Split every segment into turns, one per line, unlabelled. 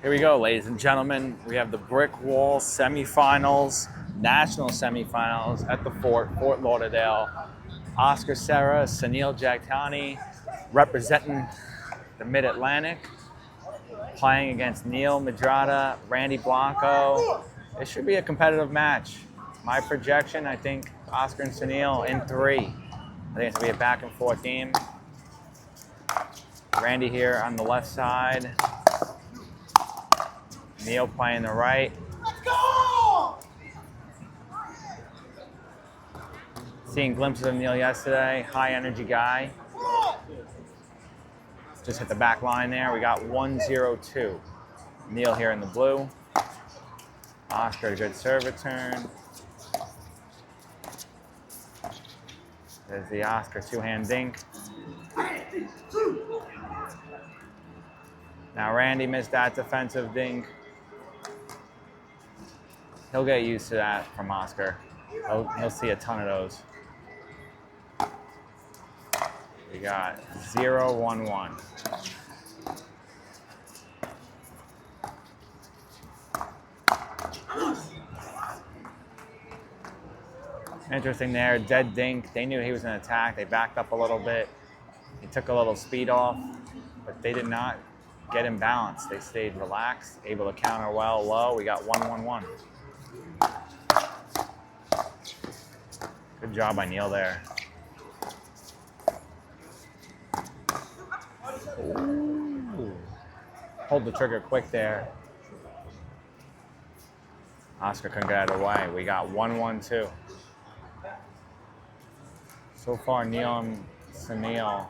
Here we go, ladies and gentlemen. We have the Brickwall Semifinals, National Semifinals at the Fort Lauderdale. Oscar Serra, Sanil Sagtiani representing the Mid-Atlantic, playing against Neil Mediratta, Randy Blanco. It should be a competitive match. My projection, I think Oscar and Sanil in 3. I think it's going to be a back and forth game. Randy here on the left side. Neil playing the right.
Let's go!
Seeing glimpses of Neil yesterday. High energy guy. Just hit the back line there. We got 1-0-2. Neil here in the blue. Oscar, a good serve return. There's the Oscar two-hand dink. Now Randy missed that defensive dink. He'll get used to that from Oscar. He'll see a ton of those. We got 0-1-1. Interesting there, dead dink. They knew he was in attack. They backed up a little bit. He took a little speed off, but they did not get him balanced. They stayed relaxed, able to counter well low. We got 1-1-1. Good job by Neil there. Ooh. Hold the trigger quick there. Oscar couldn't get out of the way. We got 1-1-2. So far, Neil and Sanil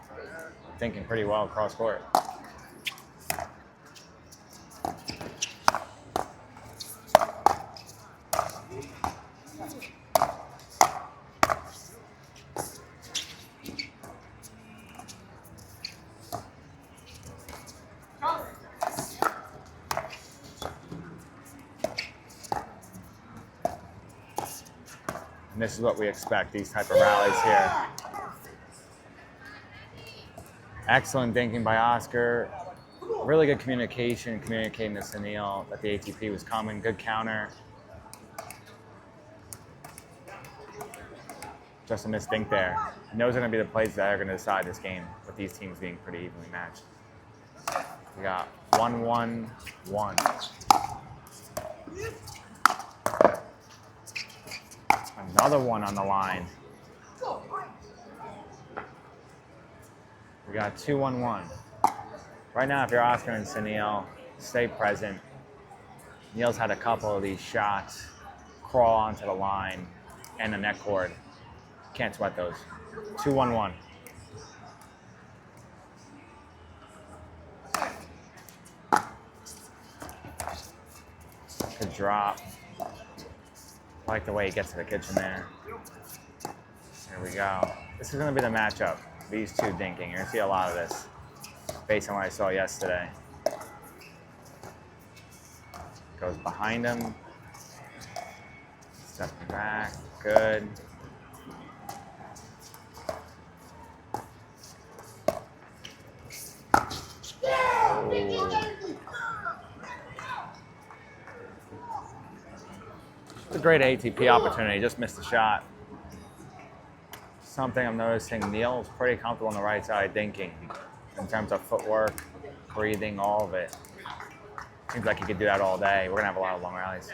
thinking pretty well cross court. And this is what we expect, these type of rallies here. Excellent dinking by Oscar. Really good communication, communicating to Sanil that the ATP was coming. Good counter. Just a missed dink there. He knows they're going to be the plays that are going to decide this game, with these teams being pretty evenly matched. We got 1-1-1. Another one on the line. We got 2-1-1. Right now, if you're Oscar and Sanil, stay present. Neil's had a couple of these shots crawl onto the line and the net cord. Can't sweat those. 2-1-1. Good drop. I like the way he gets to the kitchen there. Here we go. This is going to be the matchup. These two dinking. You're going to see a lot of this based on what I saw yesterday. Goes behind him. Stepping back. Good. It's a great ATP opportunity. Just missed the shot. Something I'm noticing, Neil's pretty comfortable on the right side dinking in terms of footwork, breathing, all of it. Seems like he could do that all day. We're going to have a lot of long rallies.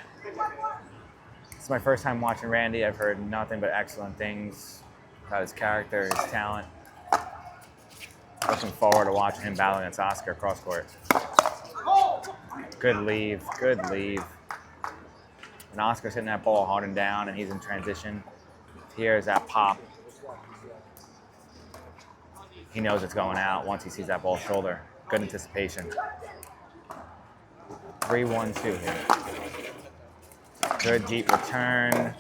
It's my first time watching Randy. I've heard nothing but excellent things about his character, his talent. Looking forward to watching him battle against Oscar cross court. Good leave, good leave. And Oscar's hitting that ball hard and down, and he's in transition. Here's that pop. He knows it's going out once he sees that ball shoulder. Good anticipation. 3-1-2 here. Good deep return.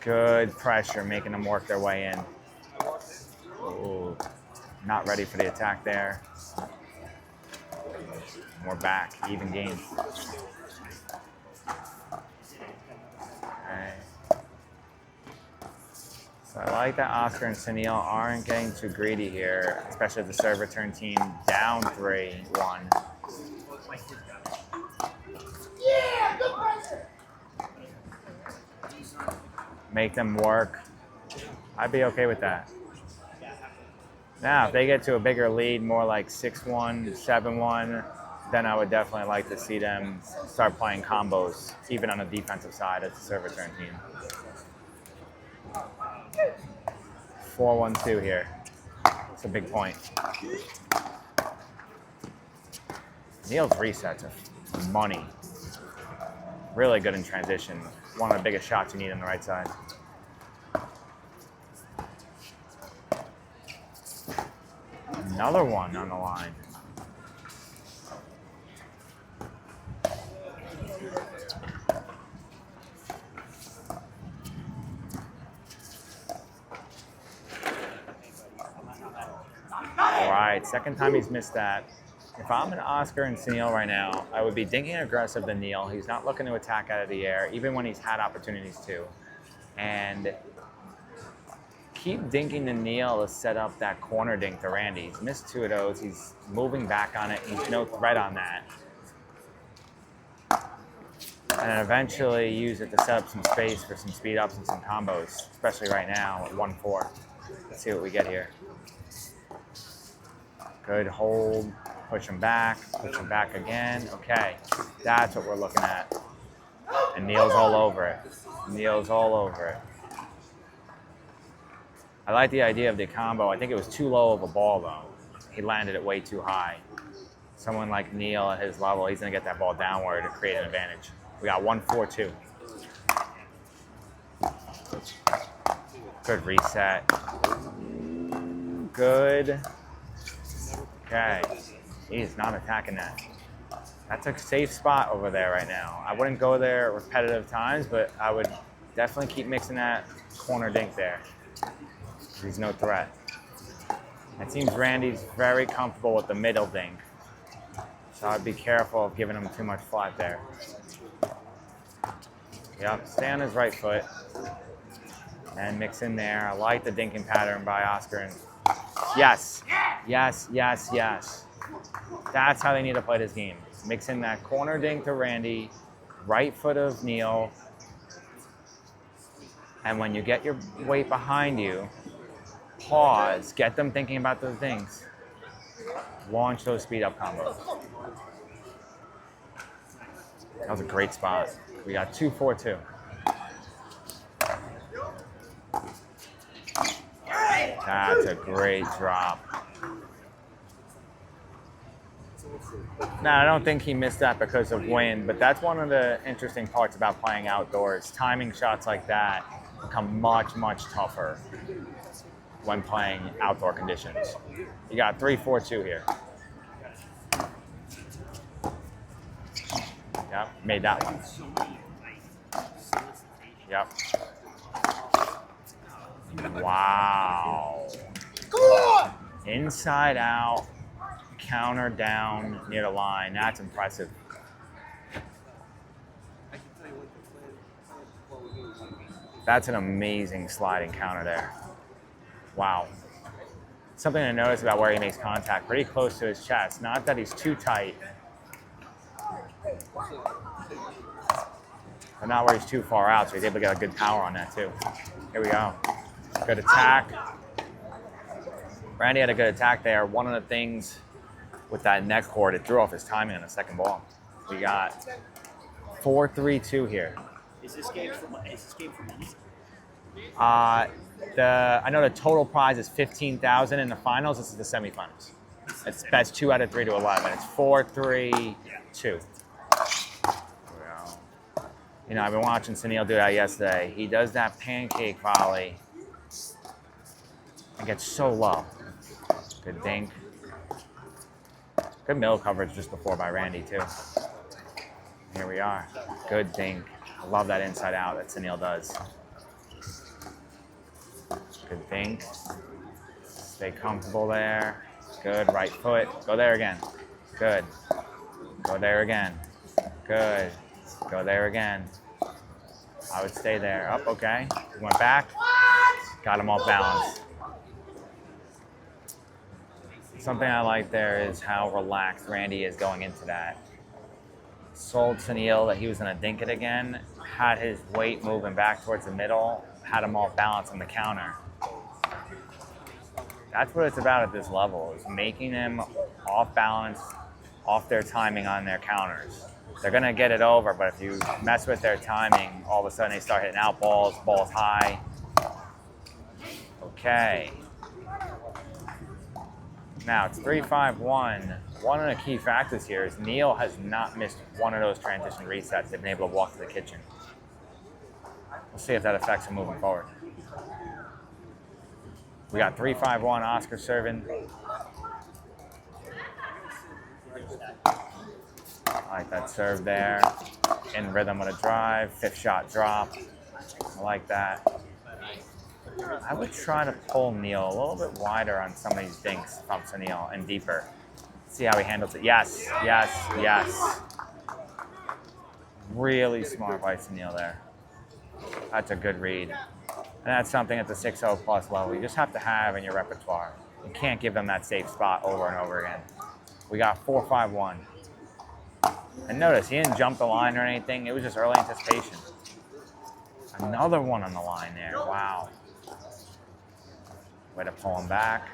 Good pressure, making them work their way in. Ooh, not ready for the attack there. We're back, even game. Okay. So I like that Oscar and Sanil aren't getting too greedy here, especially the serve return team down 3-1. Make them work. I'd be okay with that. Now, if they get to a bigger lead, more like 6-1, 7-1, then I would definitely like to see them start playing combos, even on the defensive side as a serve return team. 4-1-2 here. It's a big point. Neil's resets are money. Really good in transition. One of the biggest shots you need on the right side. Another one on the line. All right, second time he's missed that. If I'm an Oscar and Sanil right now, I would be dinking aggressive to Neil. He's not looking to attack out of the air, even when he's had opportunities to. And keep dinking to Neil to set up that corner dink to Randy. He's missed 2 of those. He's moving back on it. He's no threat on that. And then eventually use it to set up some space for some speed ups and some combos, especially right now at 1-4. Let's see what we get here. Good hold. Push him back again. Okay, that's what we're looking at. And Neil's all over it. Neil's all over it. I like the idea of the combo. I think it was too low of a ball, though. He landed it way too high. Someone like Neil at his level, he's going to get that ball downward to create an advantage. We got 1-4-2. Good reset. Good. Okay. He's not attacking that. That's a safe spot over there right now. I wouldn't go there repetitive times, but I would definitely keep mixing that corner dink there. He's no threat. It seems Randy's very comfortable with the middle dink. So I'd be careful of giving him too much flat there. Yep, stay on his right foot. And mix in there. I like the dinking pattern by Oscar. And yes, yes, yes, yes. That's how they need to play this game. Mix in that corner dink to Randy, right foot of Neil. And when you get your weight behind you, pause, get them thinking about those things. Launch those speed up combos. That was a great spot. We got 2-4-2. That's a great drop. Now, I don't think he missed that because of wind, but that's one of the interesting parts about playing outdoors. Timing shots like that become much, much tougher when playing outdoor conditions. You got 3-4-2 here. Yep, made that one. Yep. Wow. Inside out, counter down near the line. That's impressive. That's an amazing sliding counter there. Wow. Something to notice about where he makes contact, pretty close to his chest. Not that he's too tight, but not where he's too far out, so he's able to get a good power on that too. Here we go. Good attack. Randy had a good attack there. One of the things with that neck cord, it threw off his timing on the second ball. We got 4-3-2 here.
Is this game from easy?
I know the total prize is $15,000 in the finals. This is the semifinals. It's best 2 out of 3 to 11. It's 4-3-2. You know, I've been watching Sanil do that yesterday. He does that pancake volley. It gets so low. Good dink. Good middle coverage just before by Randy, too. Here we are. Good dink. I love that inside out that Sanil does. Good dink. Stay comfortable there. Good right foot. Go there again. Good. Go there again. Good. Go there again. I would stay there. Up, okay. He went back. Got him off balance. Something I like there is how relaxed Randy is going into that. sold Sanil that he was going to dink it again, had his weight moving back towards the middle, had him off balance on the counter. That's what it's about at this level, is making them off balance, off their timing on their counters. They're going to get it over, but if you mess with their timing, all of a sudden they start hitting out balls high. Okay. Now it's 3-5-1. One of the key factors here is Neil has not missed one of those transition resets. They've been able to walk to the kitchen. We'll see if that affects him moving forward. We got 3-5-1, Oscar serving. I like that serve there. In rhythm with a drive, 5th shot drop. I like that. I would try to pull Neil a little bit wider on some of these dinks from Sanil and deeper. See how he handles it. Yes, yes, yes. Really smart by Sanil there. That's a good read. And that's something at the 6-0 plus level you just have to have in your repertoire. You can't give them that safe spot over and over again. We got 4-5-1. And notice, he didn't jump the line or anything. It was just early anticipation. Another one on the line there. Wow. Way to pull him back.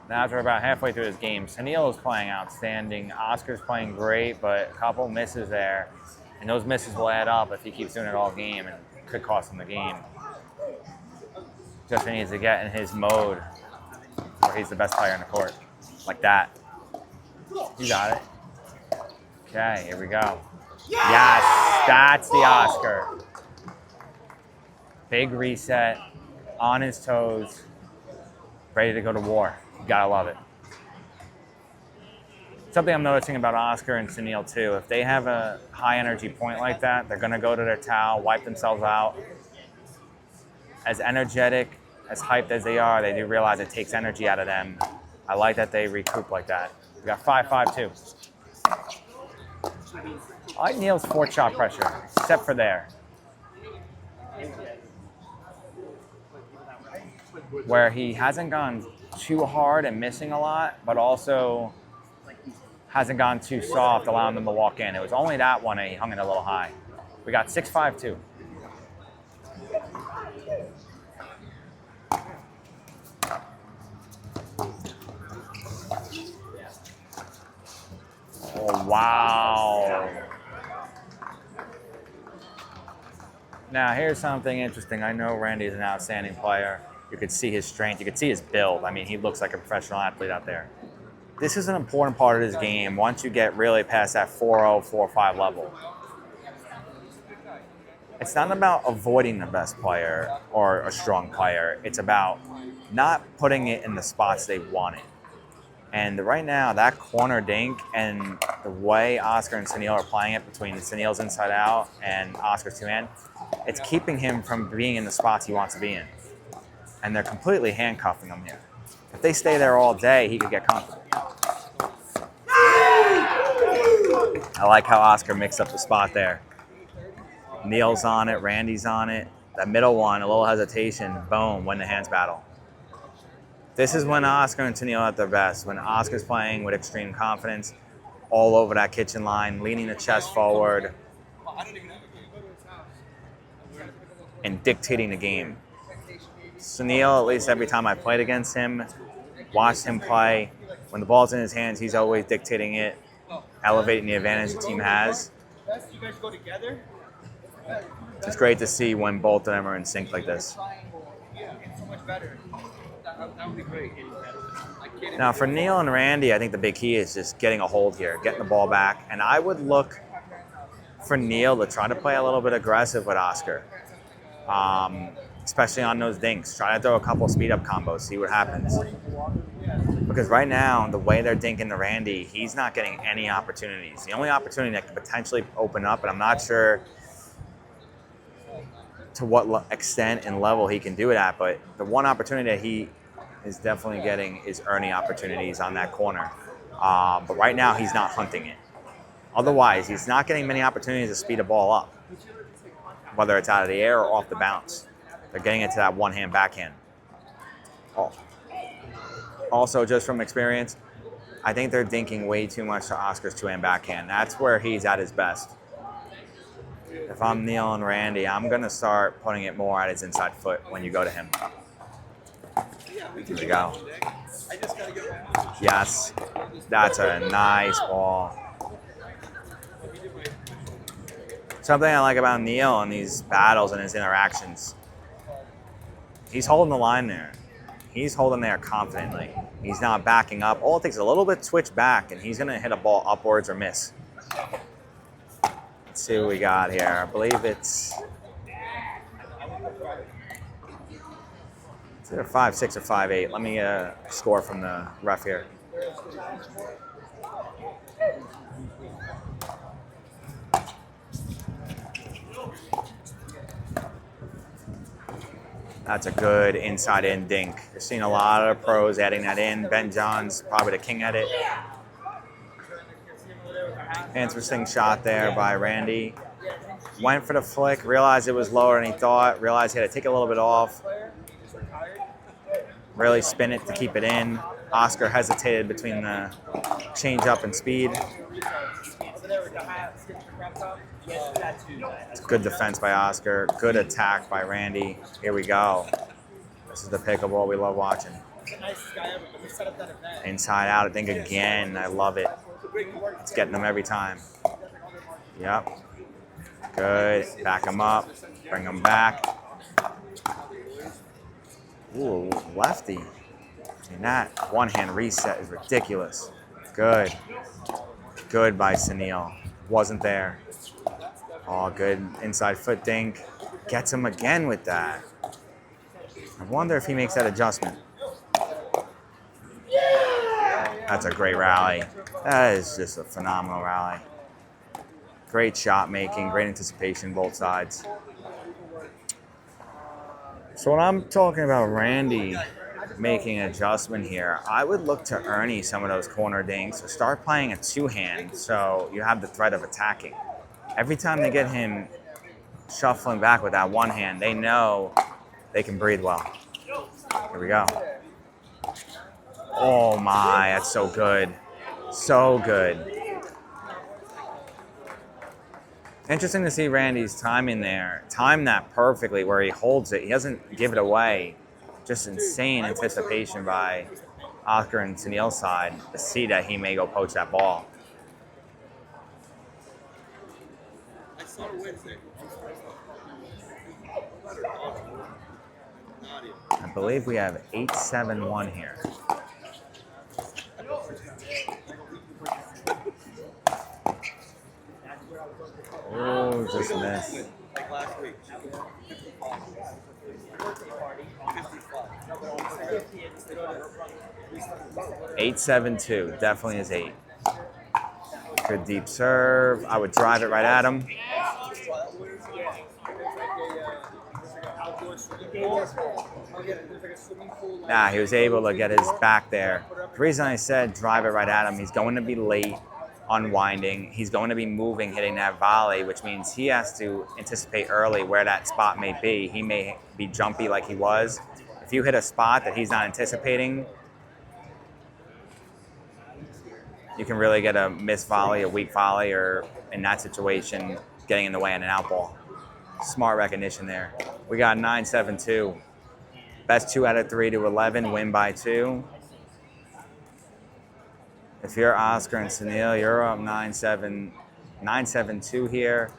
Now as we're about halfway through this game, Sanil is playing outstanding. Oscar's playing great, but a couple misses there. And those misses will add up if he keeps doing it all game, and could cost him the game. Just needs to get in his mode where he's the best player on the court. Like that. You got it. Okay, here we go. Yes, that's the Oscar. Big reset, on his toes, ready to go to war. You gotta love it. Something I'm noticing about Oscar and Sanil too, if they have a high energy point like that, they're gonna go to their towel, wipe themselves out. As energetic, as hyped as they are, they do realize it takes energy out of them. I like that they recoup like that. We got 5-5-2. I like Neil's 4th shot pressure, except for there. Where he hasn't gone too hard and missing a lot, but also hasn't gone too soft, allowing them to walk in. It was only that one and he hung it a little high. We got 6-5-2. Oh, wow. Now, here's something interesting. I know Randy's an outstanding player. You could see his strength. You could see his build. I mean, he looks like a professional athlete out there. This is an important part of this game once you get really past that 4-0, 4-5 level. It's not about avoiding the best player or a strong player. It's about not putting it in the spots they want it. And right now, that corner dink and the way Oscar and Sanil are playing it between Sanil's inside out and Oscar's two-hand, it's keeping him from being in the spots he wants to be in. And they're completely handcuffing him here. If they stay there all day, he could get comfortable. I like how Oscar mixed up the spot there. Neil's on it, Randy's on it. That middle one, a little hesitation, boom, win the hands battle. This is when Oscar and Sanil are at their best, when Oscar's playing with extreme confidence, all over that kitchen line, leaning the chest forward, and dictating the game. Sanil, at least every time I played against him, watched him play, when the ball's in his hands, he's always dictating it, elevating the advantage the team has. It's great to see when both of them are in sync like this. Now for Neil and Randy, I think the big key is just getting a hold here, getting the ball back. And I would look for Neil to try to play a little bit aggressive with Oscar, especially on those dinks. Try to throw a couple speed up combos, see what happens. Because right now, the way they're dinking to Randy, he's not getting any opportunities. The only opportunity that could potentially open up, and I'm not sure to what extent and level he can do it at, but the one opportunity that he is definitely getting is earning opportunities on that corner. But right now, he's not hunting it. Otherwise, he's not getting many opportunities to speed a ball up, whether it's out of the air or off the bounce. They're getting into that one-hand backhand. Oh. Also, just from experience, I think they're dinking way too much to Oscar's two-hand backhand. That's where he's at his best. If I'm Neil and Randy, I'm going to start putting it more at his inside foot when you go to him. Here we go. Yes, that's a nice ball. Something I like about Neil in these battles and his interactions, he's holding the line there. He's holding there confidently. He's not backing up. All it takes is a little bit switch back, and he's going to hit a ball upwards or miss. Let's see what we got here. I believe it's either 5-6 or 5-8. Let me score from the ref here. That's a good inside-in dink. You're seeing a lot of pros adding that in. Ben John's probably the king at it. Interesting shot there by Randy. Went for the flick, realized it was lower than he thought, realized he had to take a little bit off. Really spin it to keep it in. Oscar hesitated between the change up and speed. It's good defense by Oscar. Good attack by Randy. Here we go. This is the pickleball we love watching. Inside out, I think again. I love it. It's getting them every time. Yep. Good. Back them up. Bring them back. Ooh, lefty. And that one-hand reset is ridiculous. Good. Good by Sanil. Wasn't there. Oh, good inside foot dink. Gets him again with that. I wonder if he makes that adjustment. That's a great rally. That is just a phenomenal rally. Great shot making, great anticipation, both sides. So when I'm talking about Randy making an adjustment here, I would look to Ernie some of those corner dinks or start playing a two-hand so you have the threat of attacking. Every time they get him shuffling back with that one hand, they know they can breathe well. Here we go. Oh my, that's so good. So good. Interesting to see Randy's timing there. Time that perfectly where he holds it. He doesn't give it away. Just insane anticipation by Oscar and Sanil's side to see that he may go poach that ball. I believe we have 8-7-1 here. Oh, just missed. 8-7-2, definitely is 8. Good deep serve. I would drive it right at him. Nah, he was able to get his back there. The reason I said drive it right at him, he's going to be late unwinding. He's going to be moving, hitting that volley, which means he has to anticipate early where that spot may be. He may be jumpy like he was. If you hit a spot that he's not anticipating, you can really get a missed volley, a weak volley, or in that situation, getting in the way on an out ball. Smart recognition there. We got 9-7-2. Best 2 out of 3 to 11, win by 2. If you're Oscar and Sanil, you're up 9-7-2 here.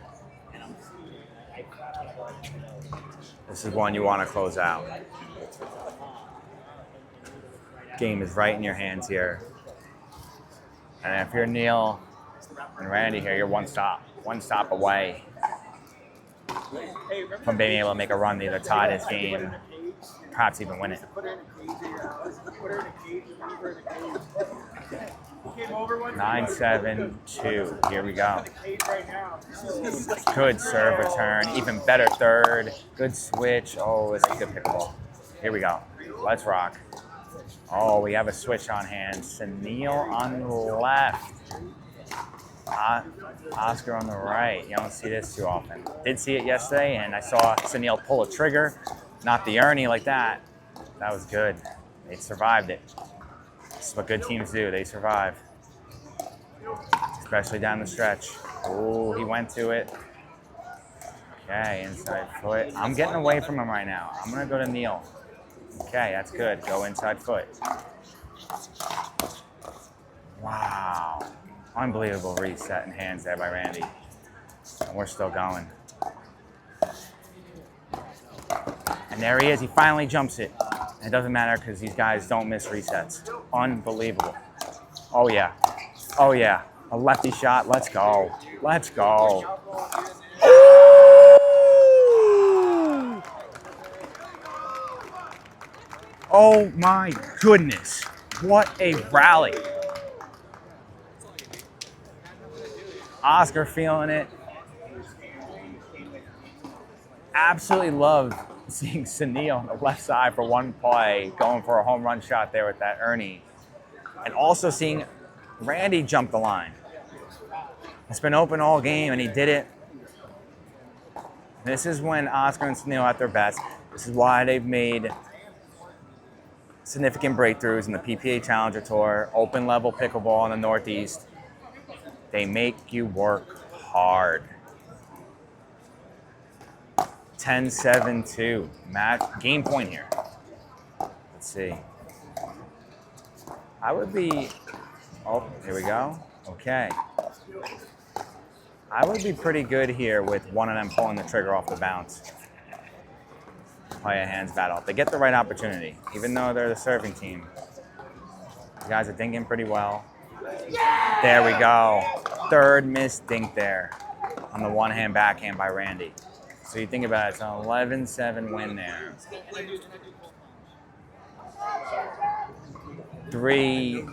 This is one you want to close out. Game is right in your hands here. And if you're Neil and Randy here, you're one stop away from being able to make a run to either tie this game, perhaps even win it. 9-7-2. Here we go. Good serve return. Even better third. Good switch. Oh, it's a good pickleball. Here we go. Let's rock. Oh, we have a switch on hand. Sanil on the left. Oscar on the right. You don't see this too often. Did see it yesterday, and I saw Sanil pull a trigger. Not the Ernie like that. That was good. They survived it. This is what good teams do. They survive. Especially down the stretch. Ooh, he went to it. Okay, inside foot. I'm getting away from him right now. I'm going to go to Neil. Okay, that's good. Go inside foot. Wow. Unbelievable reset in hands there by Randy. And we're still going. And there he is. He finally jumps it. And it doesn't matter because these guys don't miss resets. Unbelievable. Oh, yeah. Oh, yeah. A lefty shot. Let's go. Let's go. Oh, my goodness. What a rally. Oscar feeling it. Absolutely love seeing Sanil on the left side for one play, going for a home run shot there with that Ernie. And also seeing Randy jump the line. It's been open all game, and he did it. This is when Oscar and Sanil are at their best. This is why they've made significant breakthroughs in the PPA Challenger Tour, open level pickleball in the Northeast. They make you work hard. 10-7-2. Match game point here. Let's see. I would be. Oh, here we go. Okay. I would be pretty good here with one of them pulling the trigger off the bounce. Play a hands battle. If they get the right opportunity, even though they're the serving team. You guys are thinking pretty well. There we go. Third missed dink there on the one-hand backhand by Randy. So you think about it, it's an 11-7 win there. 3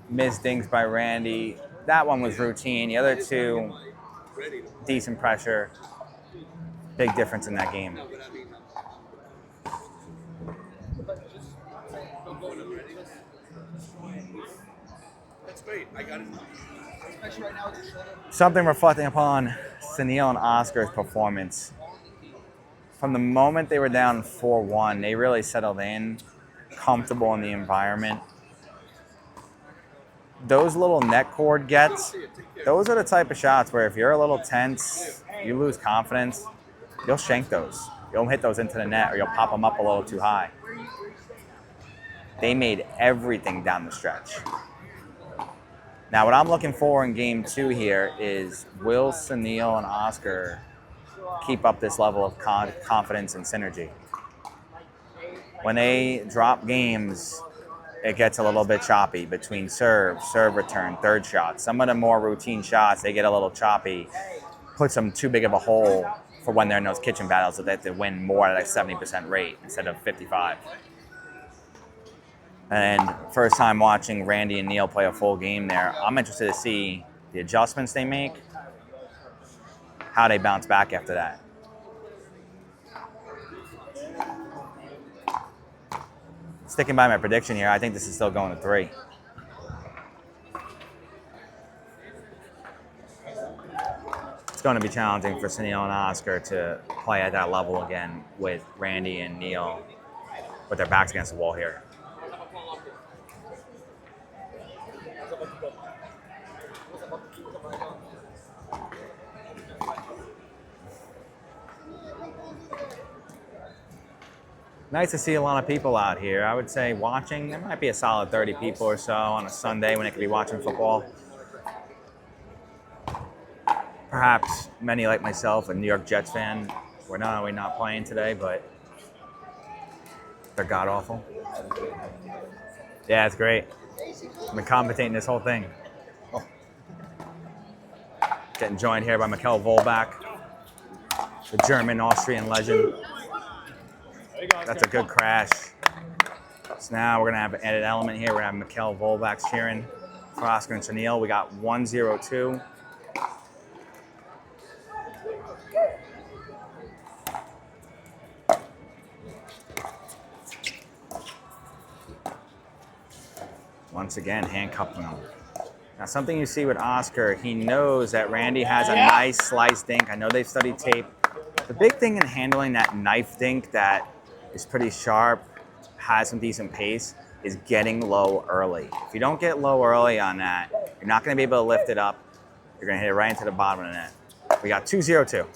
missed dinks by Randy. That one was routine. The other 2, decent pressure. Big difference in that game. Something reflecting upon Sanil and Oscar's performance. From the moment they were down 4-1, they really settled in, comfortable in the environment. Those little net cord gets, those are the type of shots where if you're a little tense, you lose confidence, you'll shank those. You'll hit those into the net or you'll pop them up a little too high. They made everything down the stretch. Now, what I'm looking for in game 2 here is, will Sanil and Oscar keep up this level of confidence and synergy? When they drop games, it gets a little bit choppy between serve return, third shot. Some of the more routine shots, they get a little choppy, puts them too big of a hole for when they're in those kitchen battles so that they win more at a 70% rate instead of 55. And first time watching Randy and Neil play a full game there, I'm interested to see the adjustments they make, how they bounce back after that. Sticking by my prediction here, I think this is still going to 3. It's going to be challenging for Sanil and Oscar to play at that level again with Randy and Neil with their backs against the wall here. Nice to see a lot of people out here. I would say watching, there might be a solid 30 people or so on a Sunday when they could be watching football. Perhaps many like myself, a New York Jets fan, we're not only not playing today, but they're god-awful. Yeah, it's great. I've been commentating this whole thing. Oh. Getting joined here by Mikkel Volbach, the German-Austrian legend. That's a good crash. So now we're going to have an added element here. We're going to have Mikkel Volbach cheering for Oscar and Sanil. We got 1-0-2. Once again, handcuffing him. Now, something you see with Oscar, he knows that Randy has a nice slice dink. I know they've studied tape. The big thing in handling that knife dink that is pretty sharp, has some decent pace, is getting low early. If you don't get low early on that, you're not going to be able to lift it up. You're going to hit it right into the bottom of the net. We got 2-0-2.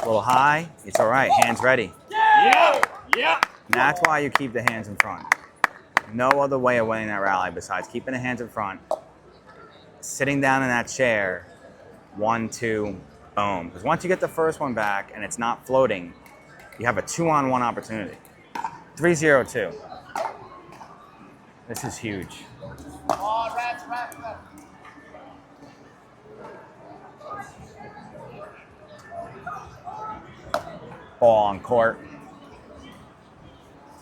A little high. It's all right. Hands ready.
Yeah. Yeah.
And that's why you keep the hands in front. No other way of winning that rally besides keeping the hands in front, sitting down in that chair, 1, 2, boom. Because once you get the first one back and it's not floating, you have a 2-on-1 opportunity. 3-0-2. This is huge. Ball on court.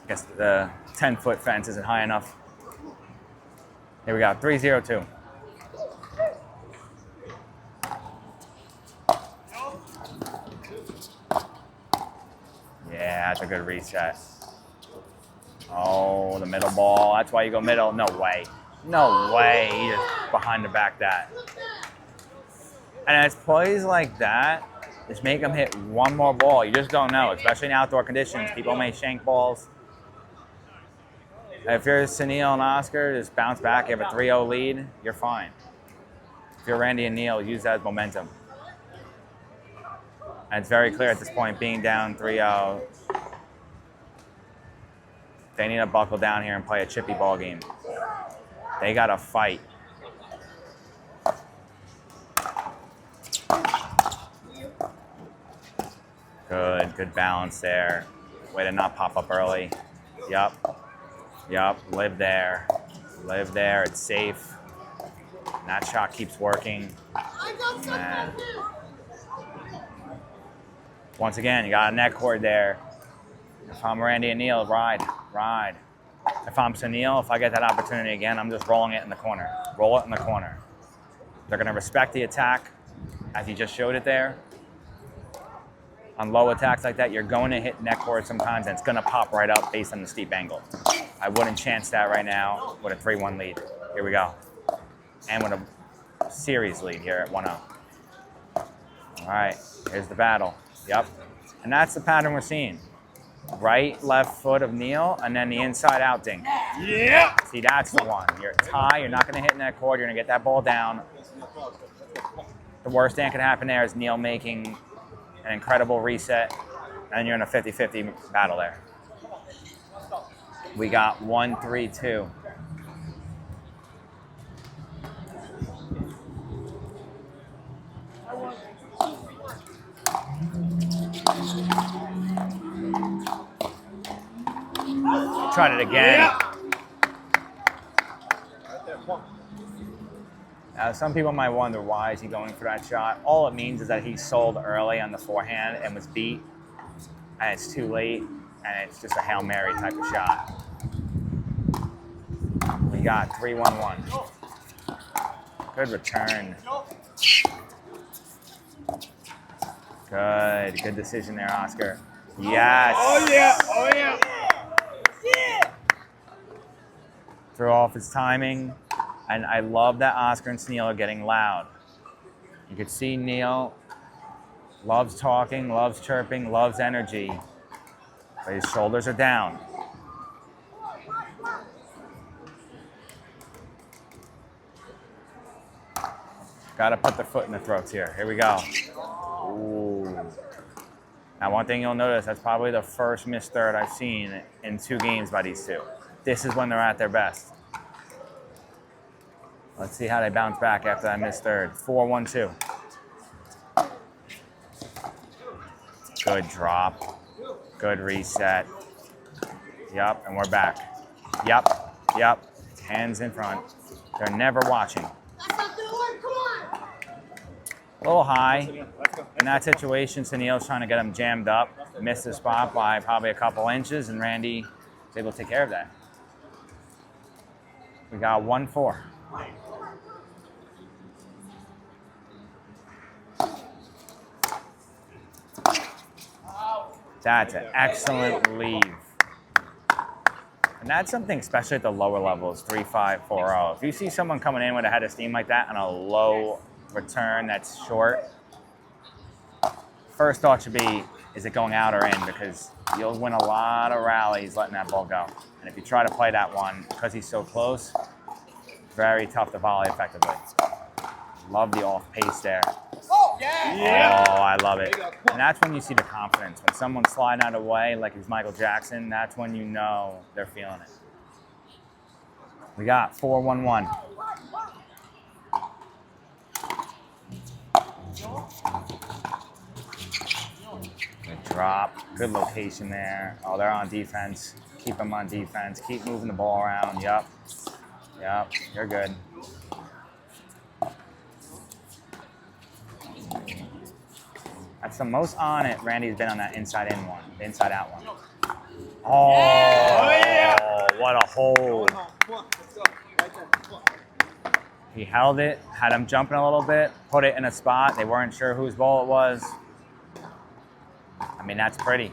I guess the 10-foot fence isn't high enough. Here we go, 3-0-2. Yeah, that's a good reset. Oh, the middle ball. That's why you go middle. No way. No way. He just behind the back that. And it's plays like that, just make them hit one more ball. You just don't know, especially in outdoor conditions. People may shank balls. If you're Sanil and Oscar, just bounce back. You have a 3-0 lead, you're fine. If you're Randy and Neil, use that as momentum. And it's very clear at this point, being down 3-0, they need to buckle down here and play a chippy ball game. They got to fight. Good balance there. Way to not pop up early. Yup. Live there. It's safe. And that shot keeps working. And once again, you got a net cord there. If I'm Randy and Neil, ride. If I'm Sanil, if I get that opportunity again, I'm just rolling it in the corner. Roll it in the corner. They're going to respect the attack, as you just showed it there. On low attacks like that, you're going to hit net cord sometimes, and it's going to pop right up based on the steep angle. I wouldn't chance that right now with a 3-1 lead. Here we go. And with a series lead here at 1-0. All right, here's the battle. Yep. And that's the pattern we're seeing. Right, left foot of Neil, and then the inside out dink.
Yeah.
See, that's the one. You're a tie, you're not going to hit net cord, you're going to get that ball down. The worst thing that could happen there is Neil making an incredible reset, and you're in a 50-50 battle there. We got 1-3-2. Tried it again.
Yeah.
Now, some people might wonder, why is he going for that shot? All it means is that he sold early on the forehand and was beat, and it's too late, and it's just a Hail Mary type of shot. We got 3-1-1. Good return. Good decision there, Oscar. Yes.
Oh yeah.
Threw off his timing. And I love that Oscar and Sanil are getting loud. You could see Neil loves talking, loves chirping, loves energy. But his shoulders are down. Got to put the foot in the throats here. Here we go. Ooh. Now, one thing you'll notice, that's probably the first missed third I've seen in 2 games by these two. This is when they're at their best. Let's see how they bounce back after that missed third. 4-1-2. Good drop. Good reset. Yup, and we're back. Yup. Hands in front. They're never watching. A little high. In that situation, Sanil's trying to get him jammed up. Missed the spot by probably a couple inches, and Randy was able to take care of that. We got 1-4. That's an excellent leave. And that's something, especially at the lower levels, 3-5, 4-0. If you see someone coming in with a head of steam like that on a low return that's short, first thought should be, is it going out or in? Because you'll win a lot of rallies letting that ball go. And if you try to play that one, because he's so close, very tough to volley effectively. Love the off pace there.
Yeah.
Oh, I love it. And that's when you see the confidence. When someone's sliding out of the way, like he's Michael Jackson, that's when you know they're feeling it. We got 4-1-1. Good drop. Good location there. Oh, they're on defense. Keep them on defense. Keep moving the ball around. Yep. Yep. You're good. That's the most on it Randy's been on that inside in one, the inside out one. Oh,
yeah.
What a hold. He held it, had him jumping a little bit, put it in a spot. They weren't sure whose ball it was. I mean, that's pretty.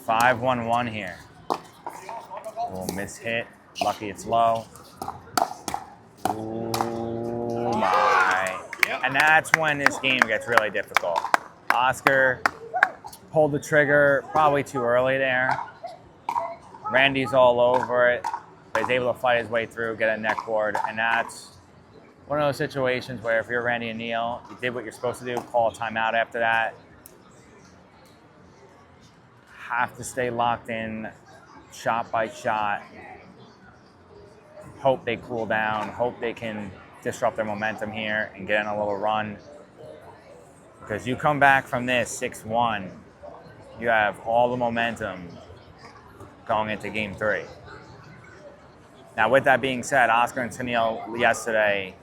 "5-1-1 here. Oh, miss hit. Lucky it's low. Oh my. And that's when this game gets really difficult. Oscar pulled the trigger probably too early there. Randy's all over it, but he's able to fight his way through, get a neck board, and that's one of those situations where if you're Randy and Neil, you did what you're supposed to do, call a timeout after that. Have to stay locked in, shot by shot. Hope they cool down, hope they can disrupt their momentum here and get in a little run. Because you come back from this 6-1, you have all the momentum going into game 3. Now, with that being said, Oscar and Sanil yesterday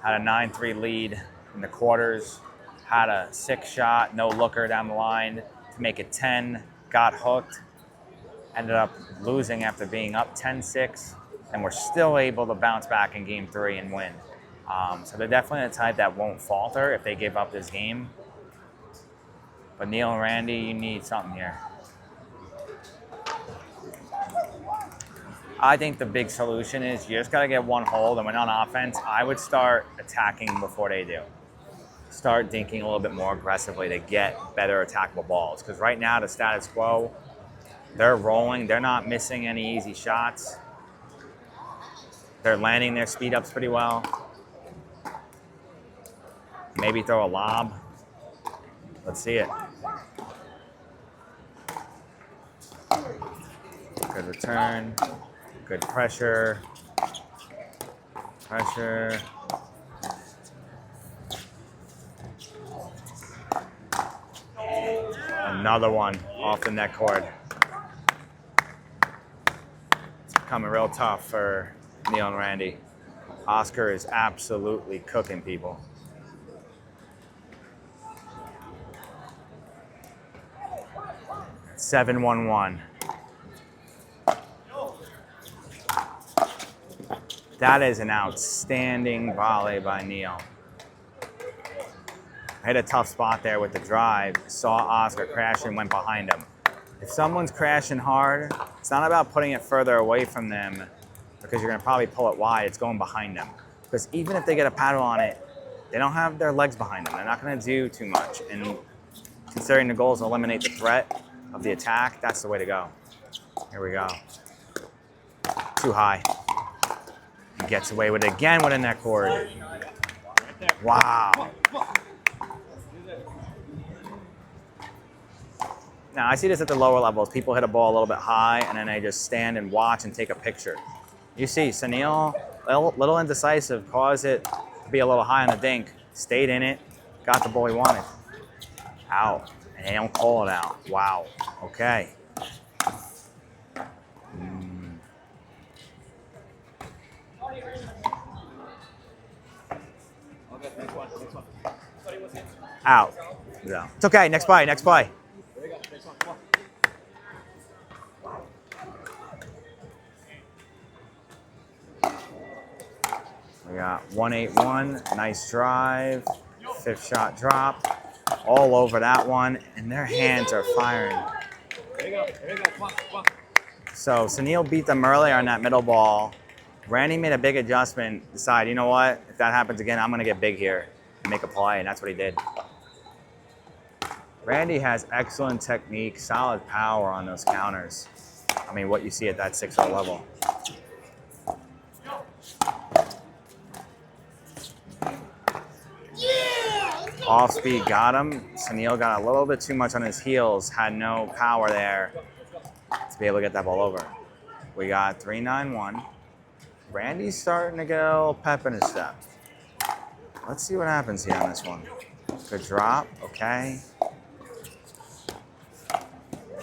had a 9-3 lead in the quarters, had a 6-shot, no looker down the line to make it 10, got hooked, ended up losing after being up 10-6, and we're still able to bounce back in game 3 and win. So they're definitely the type that won't falter if they give up this game. But Neil and Randy, you need something here. I think the big solution is you just got to get one hold, and when on offense, I would start attacking before they do. Start dinking a little bit more aggressively to get better attackable balls. Because right now, the status quo, they're rolling. They're not missing any easy shots. They're landing their speed ups pretty well. Maybe throw a lob. Let's see it. Good return. Good pressure. Pressure. Another one off the net cord. It's becoming real tough for Neil and Randy. Oscar is absolutely cooking people. It's 7-1-1. That is an outstanding volley by Neil. I hit a tough spot there with the drive. Saw Oscar crash and went behind him. If someone's crashing hard, it's not about putting it further away from them because you're going to probably pull it wide. It's going behind them. Because even if they get a paddle on it, they don't have their legs behind them. They're not going to do too much. And considering the goal is to eliminate the threat of the attack, that's the way to go. Here we go. Too high. He gets away with it again with a net cord. Wow. Now, I see this at the lower levels. People hit a ball a little bit high, and then they just stand and watch and take a picture. You see, Sanil, a little indecisive, caused it to be a little high on the dink, stayed in it, got the ball he wanted. Out. And they don't call it out. Wow. Okay. Out. Yeah. It's okay. Next play. Next play. We got 1-8-1. Nice drive. 5th shot drop. All over that one. And their hands are firing. So Sanil beat them earlier on that middle ball. Randy made a big adjustment, decided, you know what, if that happens again, I'm gonna get big here and make a play, and that's what he did. Randy has excellent technique, solid power on those counters. I mean, what you see at that 6-0 level. Off speed got him. Sanil got a little bit too much on his heels, had no power there to be able to get that ball over. We got 3-9-1. Randy's starting to get a little pep in his step. Let's see what happens here on this one. Good drop, okay.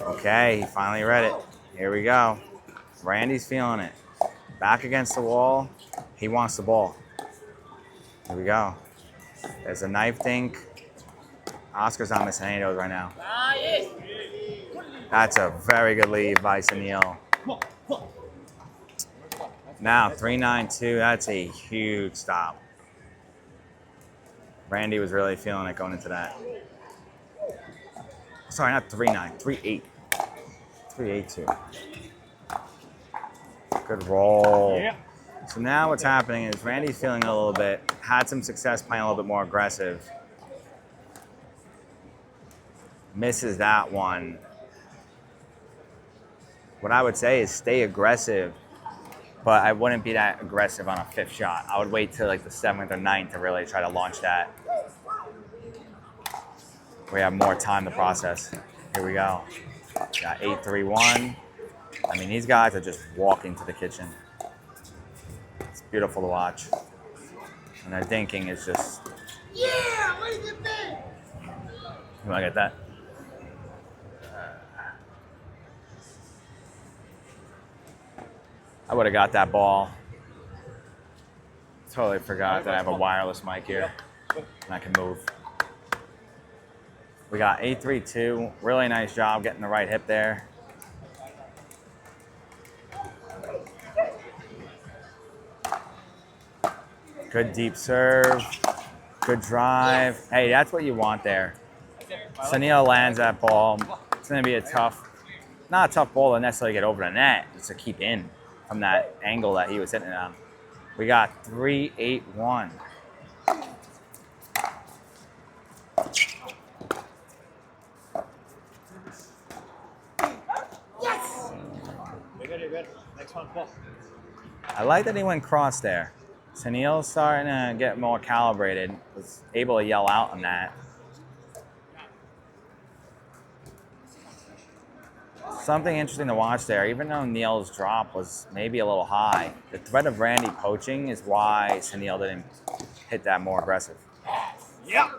Okay, he finally read it. Here we go. Randy's feeling it. Back against the wall. He wants the ball. Here we go. There's a knife dink. Oscar's not missing any of those right now. That's a very good lead by Sanil. Now, 3-9-2. That's a huge stop. Randy was really feeling it going into that. Sorry, not 3-9. 3-8. 3-8-2. Good roll. Yeah. So now what's happening is Randy's feeling a little bit, had some success playing a little bit more aggressive. Misses that one. What I would say is stay aggressive, but I wouldn't be that aggressive on a 5th shot. I would wait till like the 7th or 9th to really try to launch that. We have more time to process. Here we go. Got 8-3-1. I mean, these guys are just walking to the kitchen. It's beautiful to watch. And their dinking is just... Yeah! What is it there? You want to get that? I would have got that ball. Totally forgot that I have a wireless mic here. And I can move. We got 8-3-2. Really nice job getting the right hip there. Good deep serve. Good drive. Hey, that's what you want there. Sanil lands that ball. It's going to be a tough, not a tough ball to necessarily get over the net. It's to keep in from that angle that he was hitting it on. We got 3-8-1.
Yes! You're good. Next one, pull.
I like that he went cross there. Sanil's starting to get more calibrated. Was able to yell out on that. Something interesting to watch there, even though Neil's drop was maybe a little high, the threat of Randy poaching is why Sanil didn't hit that more aggressive.
Yeah.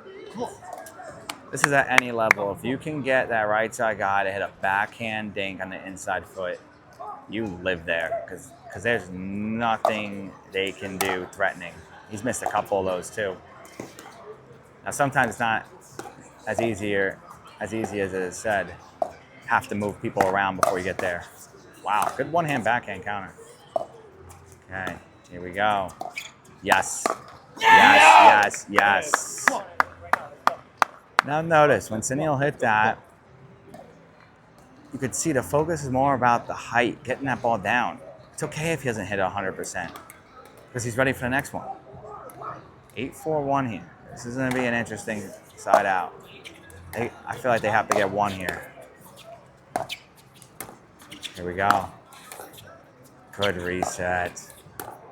This is at any level. If you can get that right side guy to hit a backhand dink on the inside foot, you live there because there's nothing they can do threatening. He's missed a couple of those too. Now sometimes it's not as easy as it is said. Have to move people around before you get there. Wow, good one-hand backhand counter. Okay, here we go. Yes, yes, yes, yes. Now notice, when Sanil hit that, you could see the focus is more about the height, getting that ball down. It's okay if he doesn't hit 100% because he's ready for the next one. 8-4-1 here. This is going to be an interesting side out. I feel like they have to get one here. Here we go. Good reset.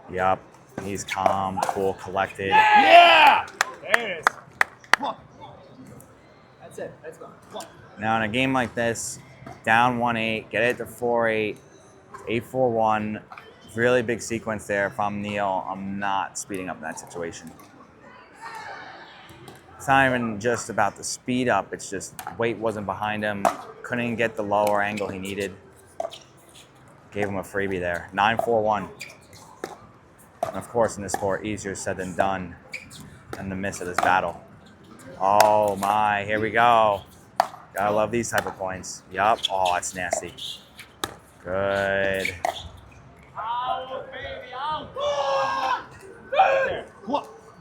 Yup. He's calm, cool, collected.
Yeah! There it is. Come on. That's it. Let's go. Come on.
Now in a game like this, down 1-8, get it to 4-8, 8-4-1. Really big sequence there. If I'm Neil, I'm not speeding up in that situation. It's not even just about the speed up. It's just weight wasn't behind him. Couldn't get the lower angle he needed. Gave him a freebie there. 9-4-1. And of course, in this sport, easier said than done in the midst of this battle. Oh my, here we go. Gotta love these type of points. Yup. Oh, that's nasty. Good.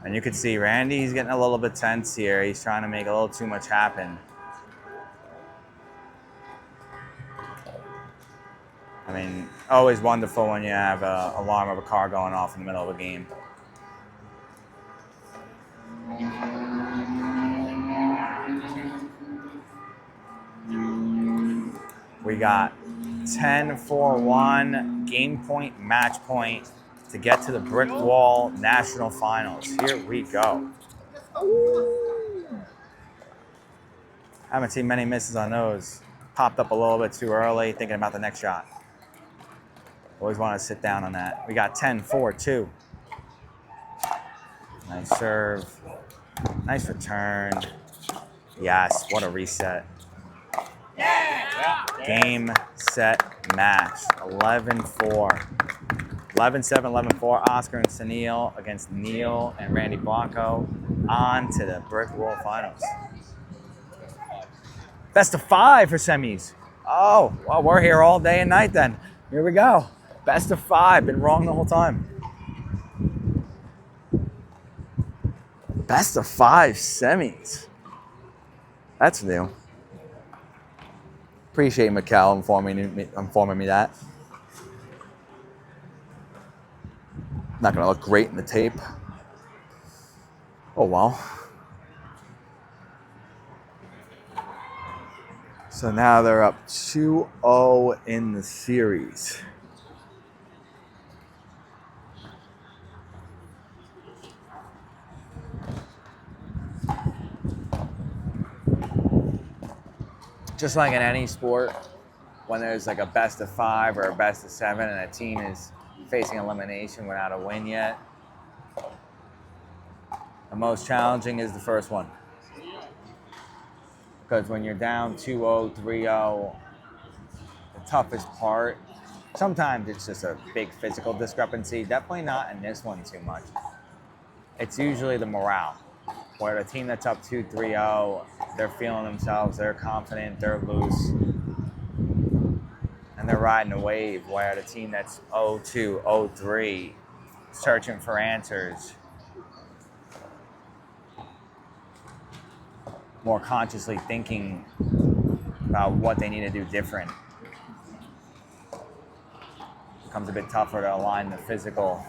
And you can see Randy's getting a little bit tense here. He's trying to make a little too much happen. I mean, Always wonderful when you have an alarm of a car going off in the middle of a game. We got 10-4-1 game point, match point to get to the Brickwall National Finals. Here we go. Haven't seen many misses on those. Popped up a little bit too early, thinking about the next shot. Always want to sit down on that. We got 10-4-2. Nice serve. Nice return. Yes, what a reset. Game, set, match. 11-4. 11-7, 11-4. Oscar and Sanil against Neil and Randy Blanco. On to the Brickwall Finals. Best of 5 for semis. Oh, well, we're here all day and night then. Here we go. Best of 5. Been wrong the whole time. Best of 5 semis. That's new. Appreciate Mikkel informing me that. Not gonna look great in the tape. Oh well. So now they're up 2-0 in the series. Just like in any sport, when there's like a best of 5 or a best of 7 and a team is facing elimination without a win yet, the most challenging is the first one. Because when you're down 2-0, 3-0, the toughest part, sometimes it's just a big physical discrepancy. Definitely not in this one too much. It's usually the morale, where the team that's up 2-3-0, they're feeling themselves, they're confident, they're loose, and they're riding a wave, where the team that's 0-2, 0-3, searching for answers, more consciously thinking about what they need to do different. It becomes a bit tougher to align the physical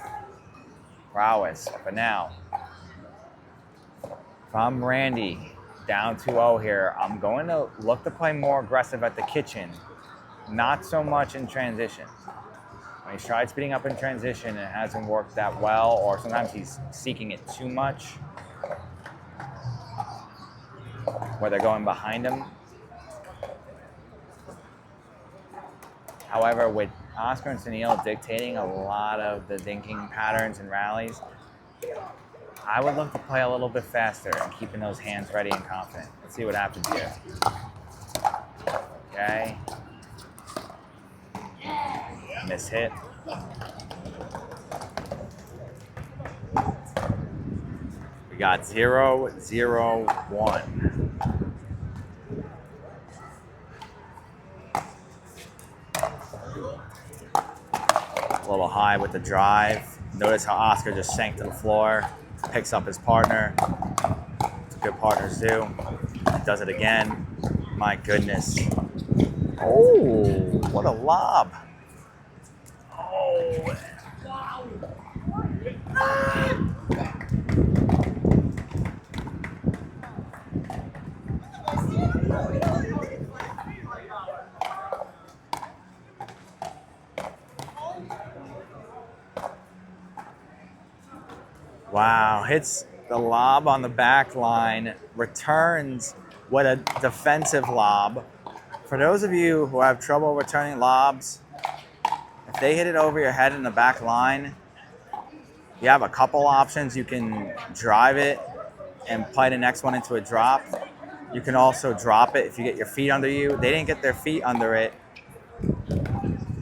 prowess. But now, if I'm Randy, down 2-0 here, I'm going to look to play more aggressive at the kitchen, not so much in transition. When he's tried speeding up in transition, it hasn't worked that well, or sometimes he's seeking it too much, where they're going behind him. However, with Oscar and Sanil dictating a lot of the dinking patterns and rallies, I would look to play a little bit faster and keeping those hands ready and confident. Let's see what happens here. Okay. Miss hit. We got 0-0-1. A little high with the drive. Notice how Oscar just sank to the floor, picks up his partner. That's what good partners do. Does it again. My goodness. Oh, what a lob. Oh, wow. Wow, hits the lob on the back line, returns with a defensive lob. For those of you who have trouble returning lobs, if they hit it over your head in the back line, you have a couple options. You can drive it and play the next one into a drop. You can also drop it if you get your feet under you. They didn't get their feet under it.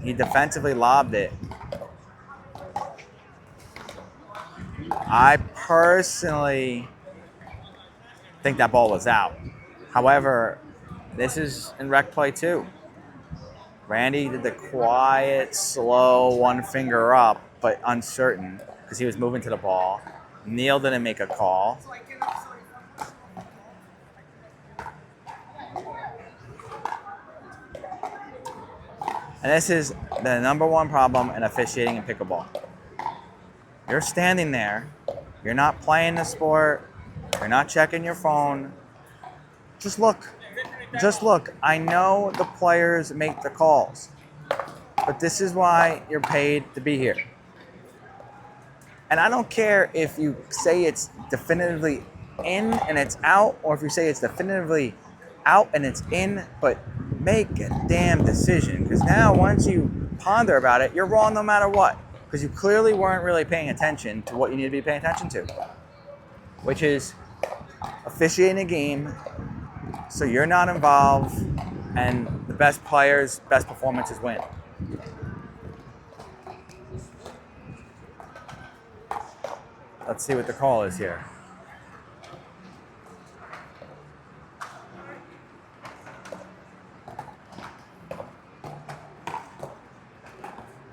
He defensively lobbed it. I personally think that ball was out. However, this is in rec play too. Randy did the quiet, slow, one finger up, but uncertain because he was moving to the ball. Neil didn't make a call. And this is the #1 problem in officiating in pickleball. You're standing there, you're not playing the sport, you're not checking your phone. Just look. Just look. I know the players make the calls, but this is why you're paid to be here. And I don't care if you say it's definitively in and it's out, or if you say it's definitively out and it's in, but make a damn decision. Because now once you ponder about it, you're wrong no matter what. Because you clearly weren't really paying attention to what you need to be paying attention to, which is officiating a game so you're not involved and the best players, best performances win. Let's see what the call is here.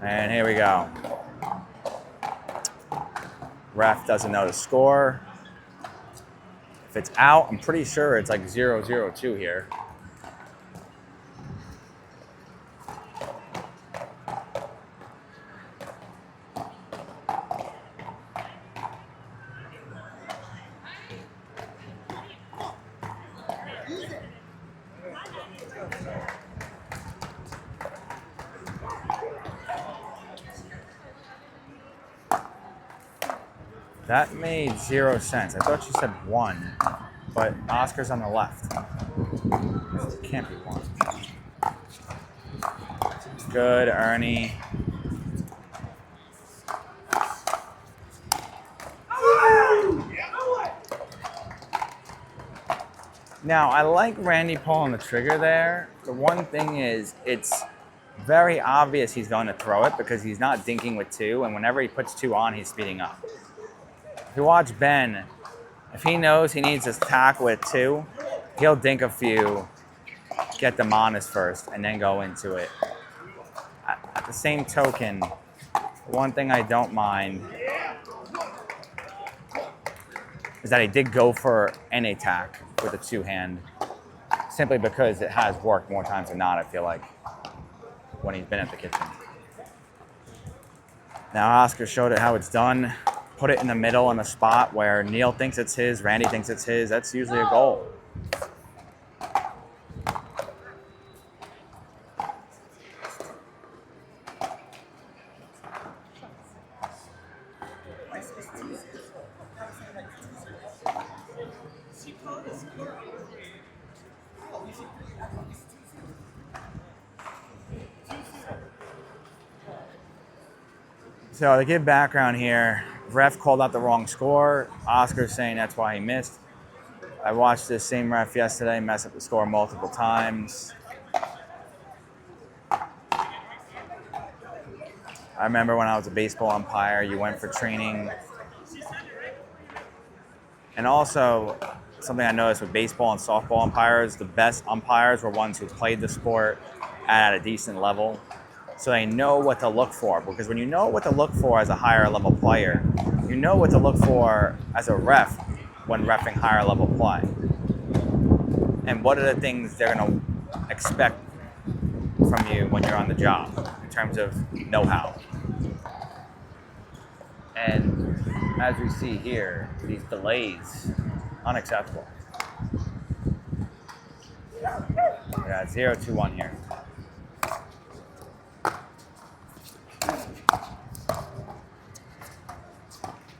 And here we go. Ref doesn't know the score. If it's out, I'm pretty sure it's like 0-0-2 here. That made 0 sense. I thought you said 1, but Oscar's on the left. It can't be 1. Good, Ernie. Now, I like Randy pulling the trigger there. The one thing is, it's very obvious he's going to throw it because he's not dinking with 2, and whenever he puts 2 on, he's speeding up. If you watch Ben, if he knows he needs to tackle with 2, he'll dink a few, get them on his first, and then go into it. At the same token, one thing I don't mind is that he did go for an attack with a 2-hand, simply because it has worked more times than not, I feel like, when he's been at the kitchen. Now Oscar showed it how it's done. Put it in the middle in a spot where Neil thinks it's his, Randy thinks it's his. That's usually a goal. So to give background here, ref called out the wrong score. Oscar's saying that's why he missed. I watched this same ref yesterday mess up the score multiple times. I remember when I was a baseball umpire, you went for training. And also, something I noticed with baseball and softball umpires, the best umpires were ones who played the sport at a decent level. So they know what to look for, because when you know what to look for as a higher level player, you know what to look for as a ref when reffing higher level play. And what are the things they're going to expect from you when you're on the job in terms of know-how. And as we see here, these delays, unacceptable. Yeah, 0-2-1 here.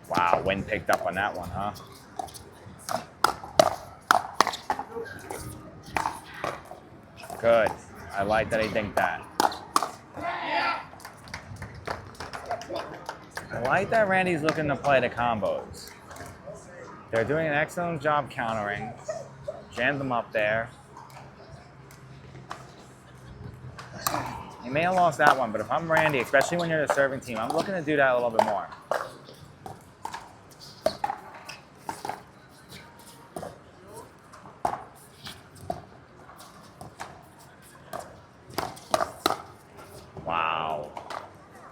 Wow, wind picked up on that one, huh? Good. I like that he dinked that. I like that Randy's looking to play the combos. They're doing an excellent job countering. Jammed them up there. He may have lost that one, but if I'm Randy, especially when you're the serving team, I'm looking to do that a little bit more. Wow.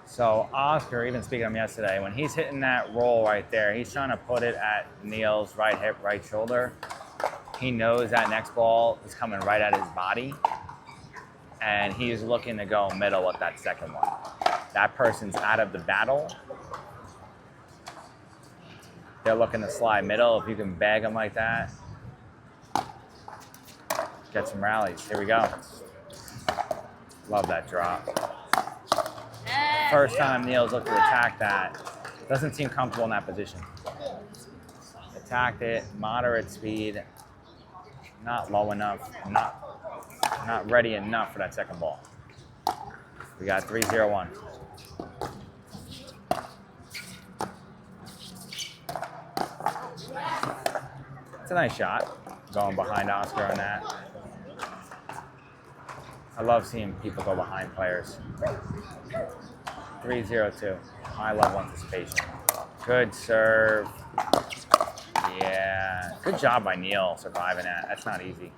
So Oscar, even speaking of him yesterday, when he's hitting that roll right there, he's trying to put it at Neil's right hip, right shoulder. He knows that next ball is coming right at his body. and he's looking to go middle with that second one. That person's out of the battle. They're looking to slide middle. If you can bag them like that, get some rallies. Here we go. Love that drop. First time Neil's looked to attack that. Doesn't seem comfortable in that position. Attacked it, moderate speed. Not low enough, not ready enough for that second ball. We got 3-0-1. It's a nice shot, going behind Oscar on that. I love seeing people go behind players. 3-0-2, high level anticipation. Good serve. Yeah, good job by Neil surviving that. That's not easy.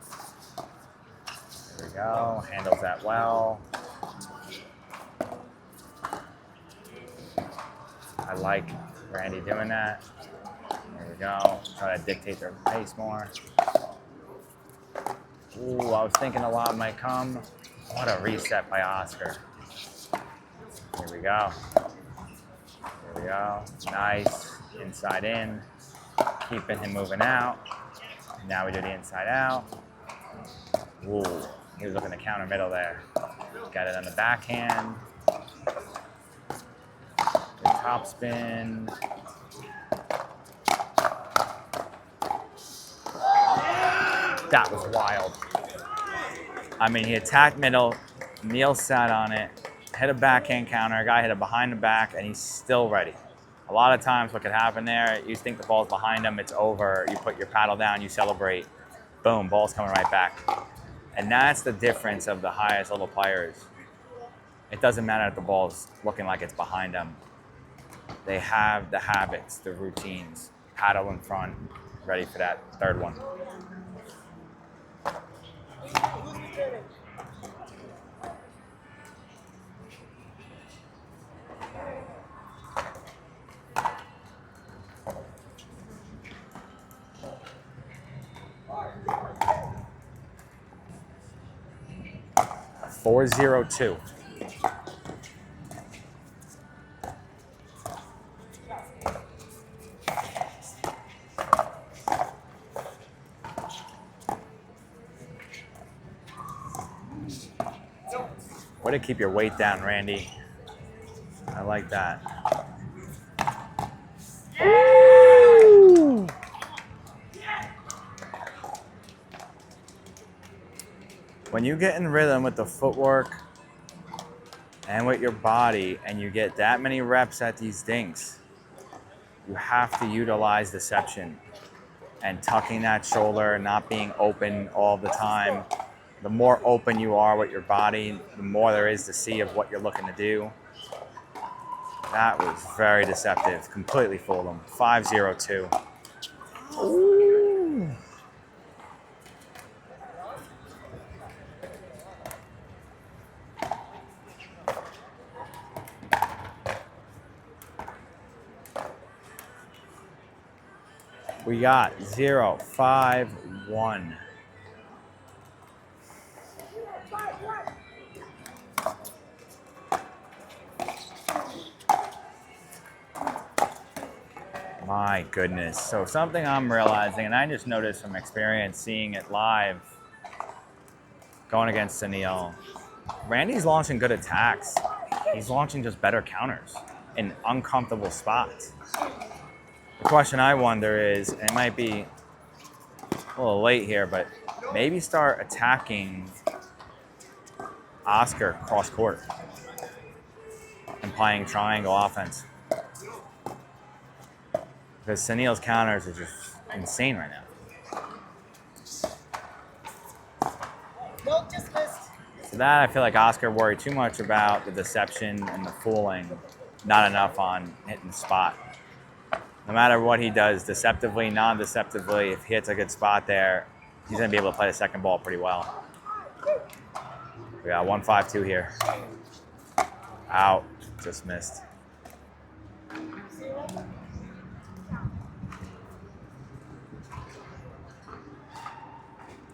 There we go, handles that well. I like Randy doing that. There we go, try to dictate their pace more. Ooh, I was thinking a lot might come. What a reset by Oscar. Here we go. Here we go, nice, inside in. Keeping him moving out. Now we do the inside out. Ooh, he was looking to counter middle there. Got it on the backhand. Good top spin. That was wild. I mean, he attacked middle. Neil sat on it. Hit a backhand counter. A guy hit it behind the back, and he's still ready. A lot of times what could happen there, you think the ball's behind him, it's over. You put your paddle down, you celebrate. Boom, ball's coming right back. And that's the difference of the highest level players. It doesn't matter if the ball's looking like it's behind them. They have the habits, the routines. Paddle in front, ready for that third one. Four 0-2. Way to keep your weight down, Randy. I like that. Ooh. When you get in rhythm with the footwork and with your body and you get that many reps at these dinks, you have to utilize deception and tucking that shoulder, not being open all the time. The more open you are with your body, the more there is to see of what you're looking to do. That was very deceptive. Completely fooled him. 5-0-2. Ooh. We got 0-5-1. My goodness. So something I'm realizing, and I just noticed from experience seeing it live, going against Sanil, Randy's launching good attacks. He's launching just better counters in uncomfortable spots. The question I wonder is, and it might be a little late here, but maybe start attacking Oscar cross court and playing triangle offense. Because Sanil's counters are just insane right now.
Nope, just missed.
So that I feel like Oscar worried too much about the deception and the fooling, not enough on hitting the spot. No matter what he does, deceptively, non-deceptively, if he hits a good spot there, he's going to be able to play the second ball pretty well. We got 1-5-2 here. Out. Just missed.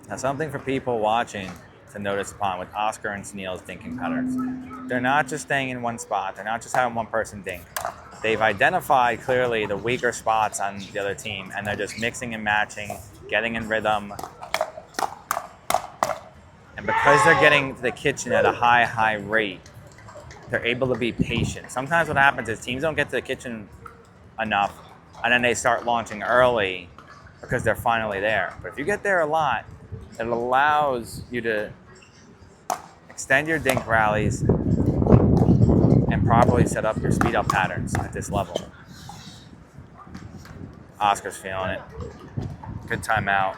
Now, something for people watching to notice upon with Oscar and Sanil's dinking patterns. They're not just staying in one spot. They're not just having one person dink. They've identified clearly the weaker spots on the other team, and they're just mixing and matching, getting in rhythm. And because they're getting to the kitchen at a high rate, they're able to be patient. Sometimes what happens is teams don't get to the kitchen enough, and then they start launching early because they're finally there. But if you get there a lot, it allows you to extend your dink rallies and properly set up your speed up patterns at this level. Oscar's feeling it. Good timeout.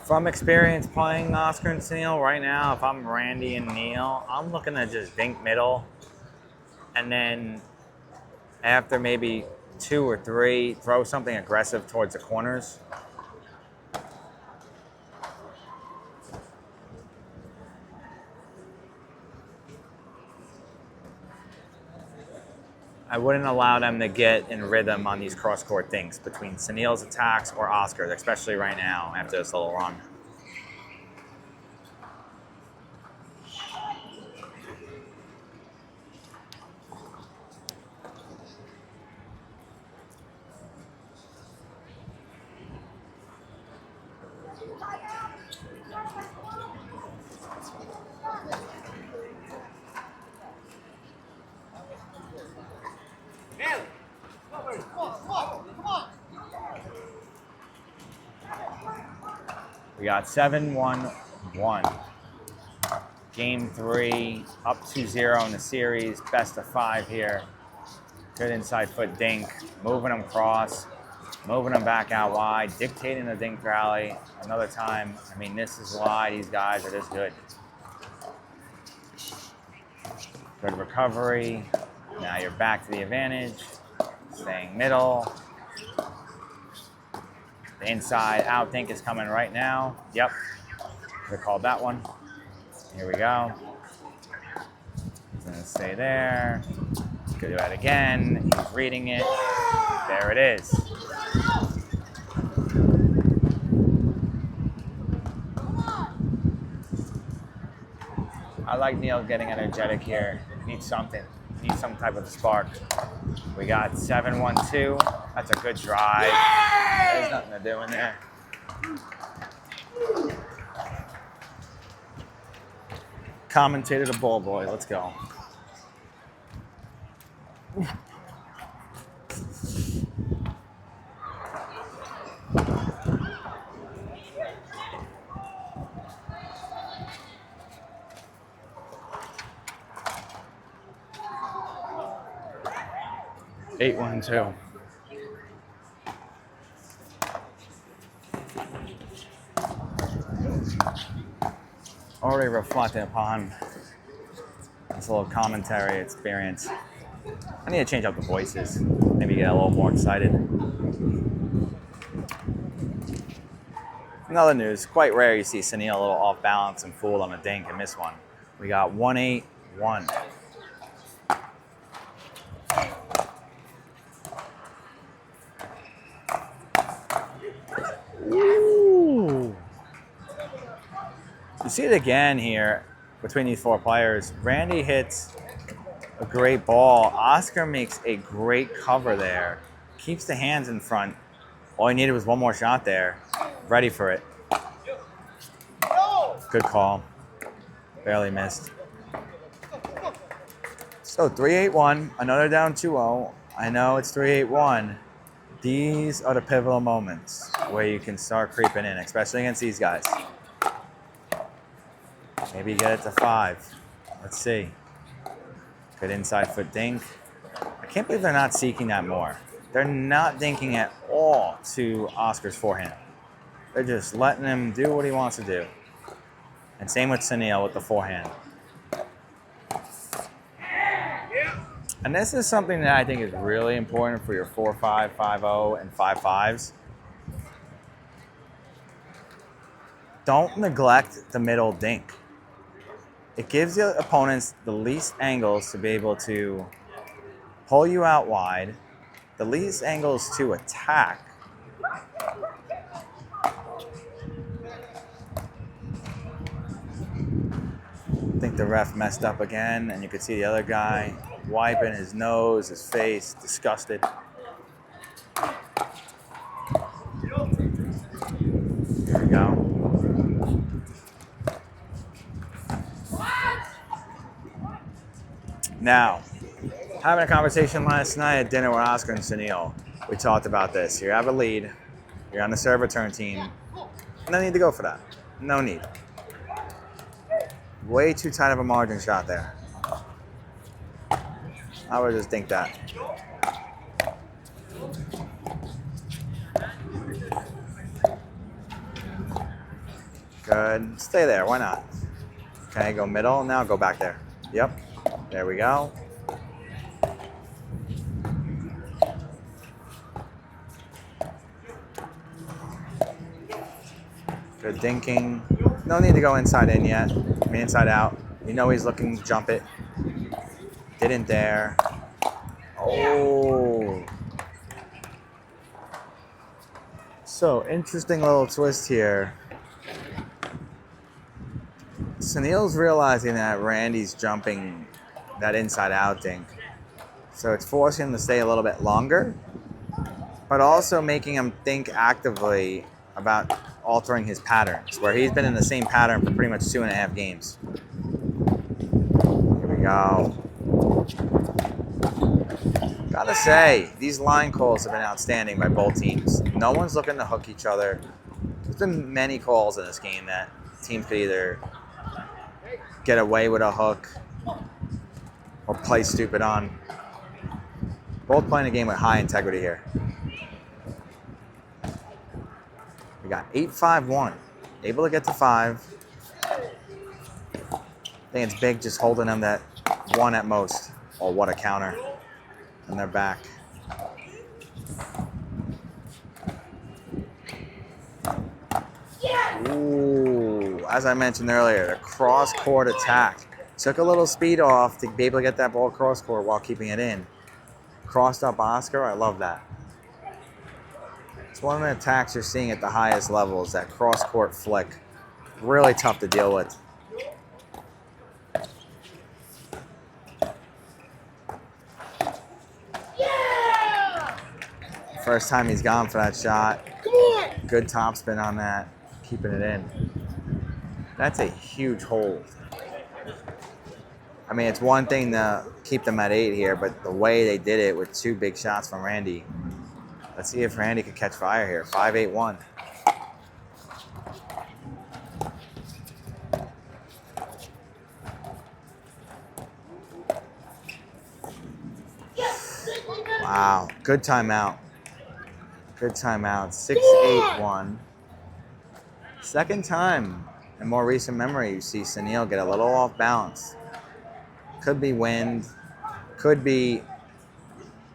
From experience playing Oscar and Sanil right now, if I'm Randy and Neil, I'm looking to just dink middle. And then after maybe 2 or 3, throw something aggressive towards the corners. I wouldn't allow them to get in rhythm on these cross-court things between Sanil's attacks or Oscar's, especially right now after this little run. We got 7-1-1. Game 3, up 2-0 in the series. Best of 5 here. Good inside foot dink. Moving them cross. Moving them back out wide. Dictating the dink rally. Another time. I mean, this is why these guys are this good. Good recovery. Now you're back to the advantage. Staying middle. The inside out dink is coming right now. Yep. We called that one. Here we go. He's going to stay there. He's going to do that again. He's reading it. There it is. I like Neil getting energetic here. Needs something. Needs some type of spark. We got 7-1-2. That's a good drive. There's nothing to do in there. Commentator the ball boy. Let's go. Eight, 1, 2. Already reflecting upon this little commentary experience. I need to change up the voices. Maybe get a little more excited. In other news, quite rare you see Sanil a little off balance and fooled on a dink and miss one. We got 1-8-1. Ooh. You see it again here between these 4 players. Randy hits a great ball. Oscar makes a great cover there. Keeps the hands in front. All he needed was one more shot there. Ready for it. Good call. Barely missed. So 3-8-1. Another down 2-0. I know it's 3-8-1. These are the pivotal moments where you can start creeping in, especially against these guys. Maybe get it to 5. Let's see. Good inside foot dink. I can't believe they're not seeking that more. They're not dinking at all to Oscar's forehand. They're just letting him do what he wants to do. And same with Sanil with the forehand. And this is something that I think is really important for your 4-5, 5-0, and 5-5s. don't neglect the middle dink. It gives the opponents the least angles to be able to pull you out wide, the least angles to attack. I think the ref messed up again, and you could see the other guy wiping his nose, his face, disgusted. There we go. Now, having a conversation last night at dinner with Oscar and Sanil, we talked about this. You have a lead, you're on the serve return team. No need to go for that. No need. Way too tight of a margin shot there. I would just think that. Good. Stay there. Why not? Okay, go middle. Now go back there. Yep. There we go. Good dinking. No need to go inside in yet. I mean, inside out. You know he's looking to jump it. Didn't dare. Oh. So, interesting little twist here. Sanil's realizing that Randy's jumping that inside out dink. So it's forcing him to stay a little bit longer, but also making him think actively about altering his patterns, where he's been in the same pattern for pretty much 2.5 games. Here we go. Gotta say, these line calls have been outstanding by both teams. No one's looking to hook each other. There's been many calls in this game that teams could either get away with a hook or play stupid on. Both playing a game with high integrity here. We got 8-5-1. Able to get to 5. I think it's big just holding them that 1 at most. Oh, what a counter. And they're back. Ooh, as I mentioned earlier, the cross-court attack. Took a little speed off to be able to get that ball cross-court while keeping it in. Crossed up Oscar, I love that. It's one of the attacks you're seeing at the highest levels, that cross-court flick. Really tough to deal with. Yeah! First time he's gone for that shot. Come on! Good topspin on that, keeping it in. That's a huge hold. I mean, it's one thing to keep them at 8 here, but the way they did it with 2 big shots from Randy. Let's see if Randy could catch fire here. 5-8-1. Wow, good timeout. Good timeout. 6-8-1. Second time in more recent memory you see Sanil get a little off balance. Could be wind, could be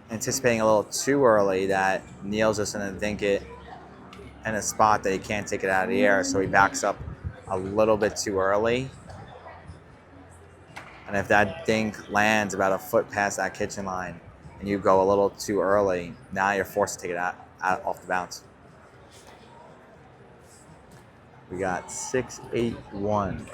anticipating a little too early that Neil's just going to dink it in a spot that he can't take it out of the air, so he backs up a little bit too early. And if that dink lands about a foot past that kitchen line and you go a little too early, now you're forced to take it out off the bounce. We got 6-8-1.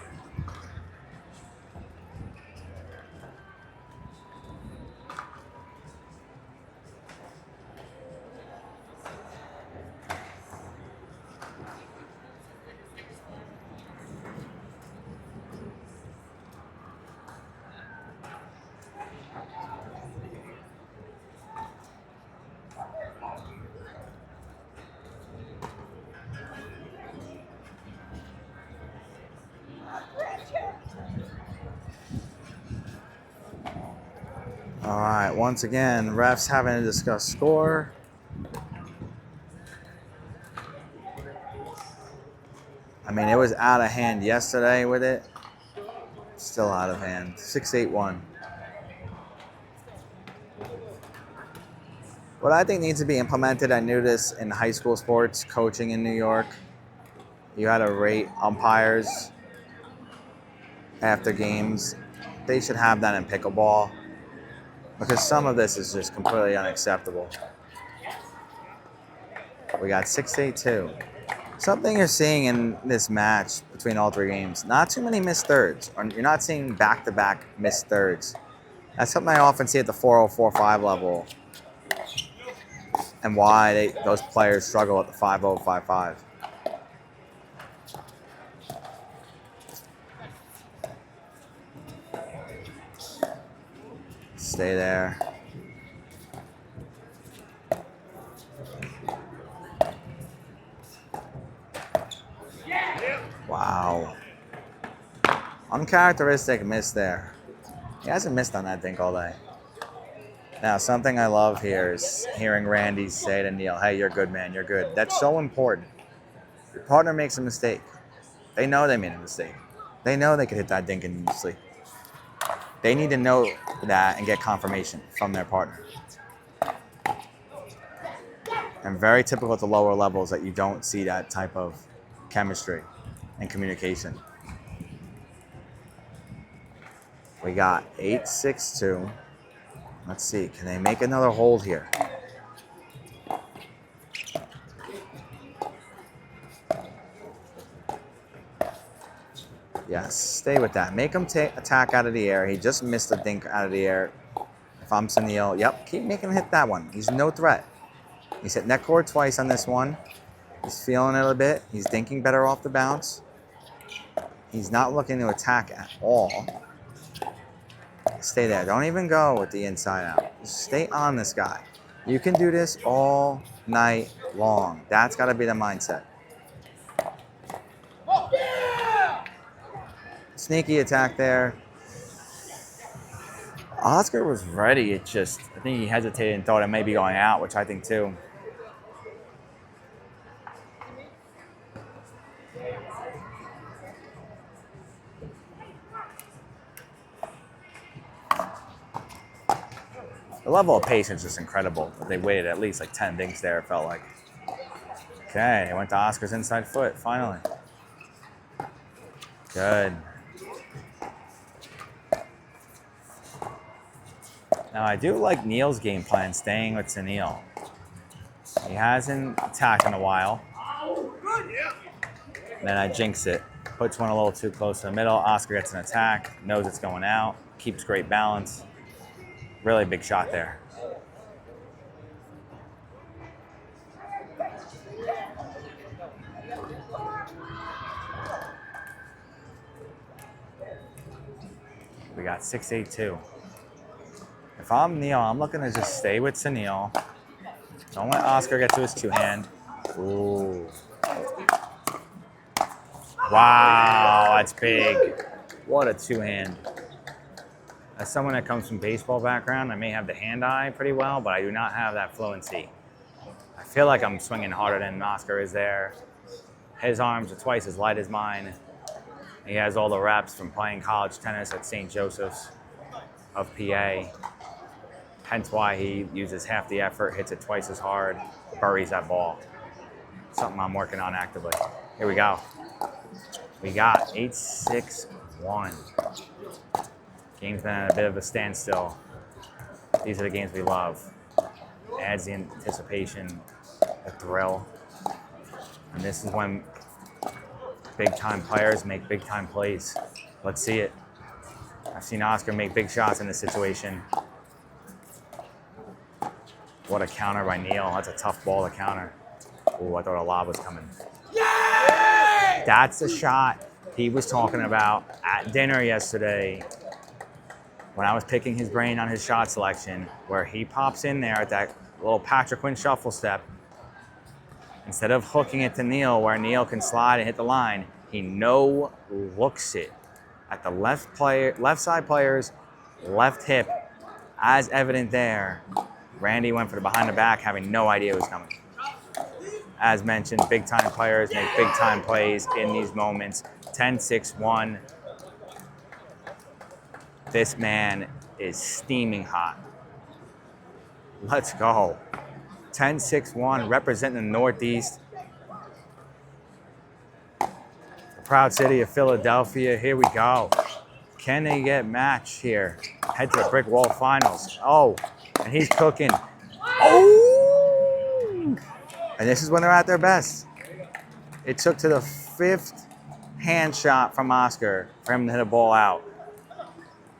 All right, once again, refs having to discuss score. I mean, it was out of hand yesterday with it. Still out of hand. 6-8-1. What I think needs to be implemented, I knew this in high school sports, coaching in New York, you had to rate umpires after games. They should have that in pickleball because some of this is just completely unacceptable. We got 6-8-2. Something you're seeing in this match between all three games, not too many missed thirds. Or you're not seeing back-to-back missed thirds. That's something I often see at the 4-0, 4-5 level and why those players struggle at the 5-0, 5-5. Stay there. Wow. Uncharacteristic miss there. He hasn't missed on that dink all day. Now, something I love here is hearing Randy say to Neil, hey, you're good, man, you're good. That's so important. Your partner makes a mistake. They know they made a mistake. They know they could hit that dink and sleep. They need to know that and get confirmation from their partner. And very typical at the lower levels that you don't see that type of chemistry and communication. We got 8-6-2. Let's see, can they make another hold here? Yes, stay with that. Make him attack out of the air. He just missed a dink out of the air. If I'm Sanil, yep, keep making him hit that one. He's no threat. He's hit net cord twice on this one. He's feeling it a bit. He's dinking better off the bounce. He's not looking to attack at all. Stay there. Don't even go with the inside out. Just stay on this guy. You can do this all night long. That's got to be the mindset. Sneaky attack there. Oscar was ready. It just, I think he hesitated and thought it may be going out, which I think too. The level of patience is incredible. They waited at least like 10 dinks there, it felt like. Okay, it went to Oscar's inside foot, finally. Good. Now, I do like Neil's game plan, staying with Sanil. He hasn't attacked in a while. And then I jinx it. Puts one a little too close to the middle. Oscar gets an attack, knows it's going out, keeps great balance. Really big shot there. We got 6-8-2. If I'm Neil, I'm looking to just stay with Sanil. Don't let Oscar get to his two-hand. Ooh. Wow, that's big. What a two-hand. As someone that comes from baseball background, I may have the hand-eye pretty well, but I do not have that fluency. I feel like I'm swinging harder than Oscar is there. His arms are twice as light as mine. He has all the reps from playing college tennis at St. Joseph's of PA. Hence why he uses half the effort, hits it twice as hard, buries that ball. Something I'm working on actively. Here we go. We got 8-6-1. Game's been at a bit of a standstill. These are the games we love. Adds the anticipation, the thrill. And this is when big-time players make big-time plays. Let's see it. I've seen Oscar make big shots in this situation. What a counter by Neil. That's a tough ball to counter. Ooh, I thought a lob was coming. Yay! That's the shot he was talking about at dinner yesterday when I was picking his brain on his shot selection, where he pops in there at that little Patrick Quinn shuffle step. Instead of hooking it to Neil, where Neil can slide and hit the line, he no-looks it at the left side player's left hip, as evident there. Randy went for the behind the back, having no idea it was coming. As mentioned, big-time players make big-time plays in these moments. 10-6-1. This man is steaming hot. Let's go. 10-6-1, representing the Northeast. proud city of Philadelphia. Here we go. Can they get matched here? Head to the Brickwall Finals. Oh, and he's cooking. Oh! And this is when they're at their best. It took to the 5th hand shot from Oscar for him to hit a ball out.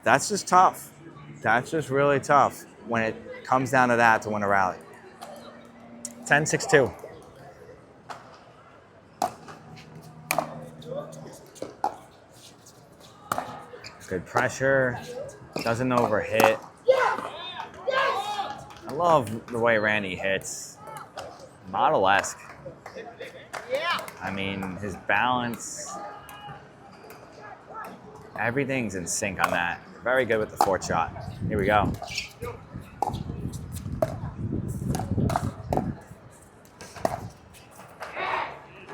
That's just tough. That's just really tough when it comes down to that to win a rally. 10-6-2. Good pressure. Doesn't overhit. I love the way Randy hits. Model-esque. I mean, his balance, everything's in sync on that. Very good with the 4th shot. Here we go.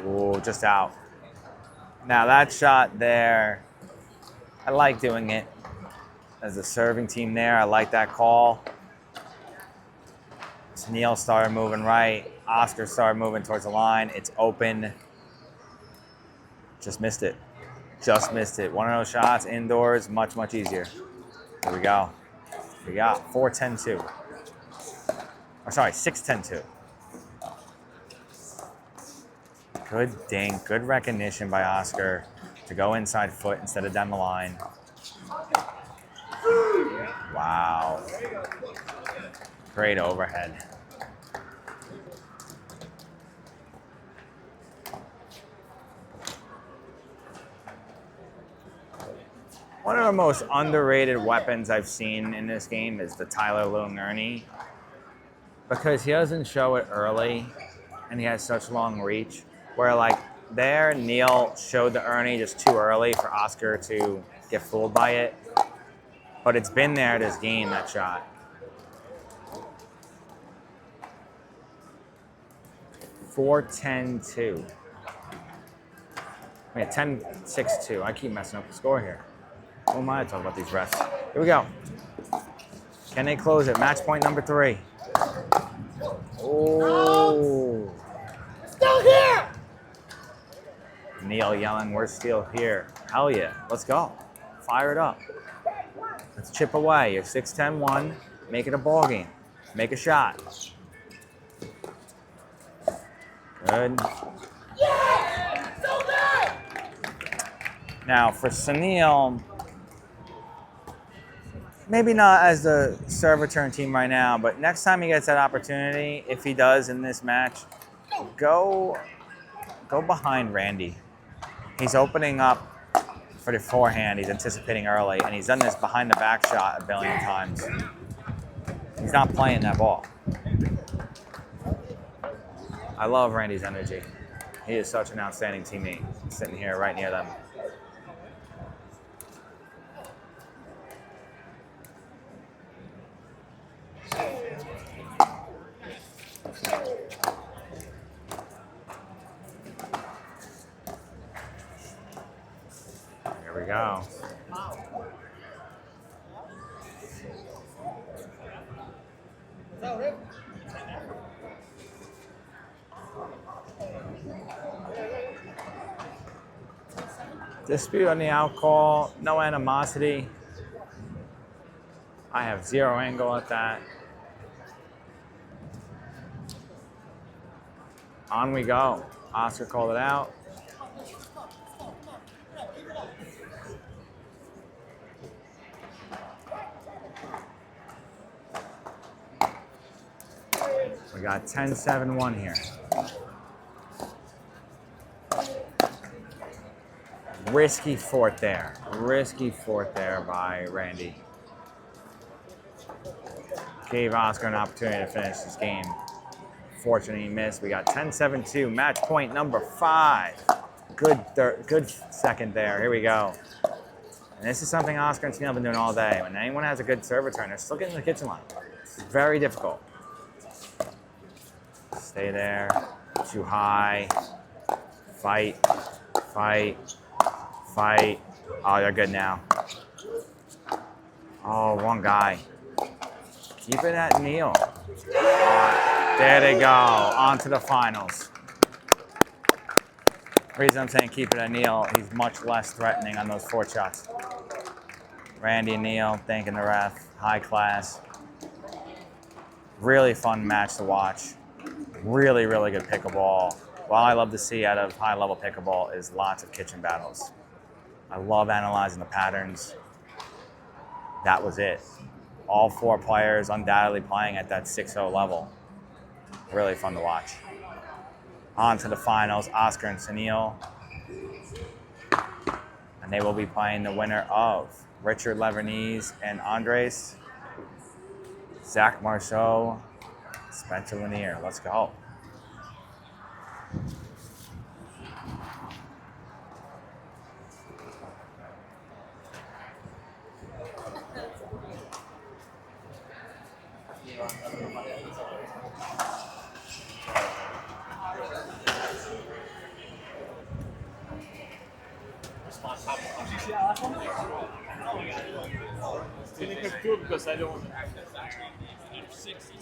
Ooh, just out. Now that shot there, I like doing it as a serving team there. I like that call. Sanil started moving right. Oscar started moving towards the line. It's open. Just missed it. Just missed it. One of those shots indoors, much, much easier. Here we go. We got 4-10-2. Or sorry, 6-10-2. Good dink. Good recognition by Oscar to go inside foot instead of down the line. Wow. Great overhead. One of the most underrated weapons I've seen in this game is the Tyler Lung Ernie, because he doesn't show it early and he has such long reach. Where like there, Neil showed the Ernie just too early for Oscar to get fooled by it. But it's been there this game, that shot. (4-10-2). Wait, 10-6-2. I keep messing up the score here. Who am I to talk about these refs? Here we go. Can they close it? Match point number 3. Oh.
Still here!
Neil yelling, we're still here. Hell yeah. Let's go. Fire it up. Let's chip away. You're 6-10-1. Make it a ball game. Make a shot. Good.
Yeah! So good!
Now for Sanil, maybe not as the serve return team right now, but next time he gets that opportunity, if he does in this match, go behind Randy. He's opening up for the forehand. He's anticipating early, and he's done this behind the back shot a billion times. He's not playing that ball. I love Randy's energy. He is such an outstanding teammate. Sitting here right near them. Here we go. Dispute on the out call, no animosity. I have zero angle at that. On we go. Oscar called it out. We got 10-7-1 here. Risky fort there. Risky fort there by Randy. Gave Oscar an opportunity to finish this game. Fortunately, he missed. We got 10-7-2. Match point number 5. Good second there. Here we go. And this is something Oscar and Sanil have been doing all day. When anyone has a good serve return, they're still getting the kitchen line. It's very difficult. Stay there. Too high. Fight. Fight. Fight. Oh, they're good now. Oh, one guy. Keep it at Neil. There they go. On to the finals. Reason I'm saying keep it at Neil, he's much less threatening on those forward shots. Randy and Neil thanking the ref. High class. Really fun match to watch. Really, really good pickleball. What I love to see out of high-level pickleball is lots of kitchen battles. I love analyzing the patterns. That was it. All 4 players undoubtedly playing at that 6-0 level. Really fun to watch. On to the finals, Oscar and Sanil. And they will be playing the winner of Richard Lebanese and Andres. Zach Marceau, Spencer Lanier. Let's go.
Did you see that last one? Can you pick two because I don't.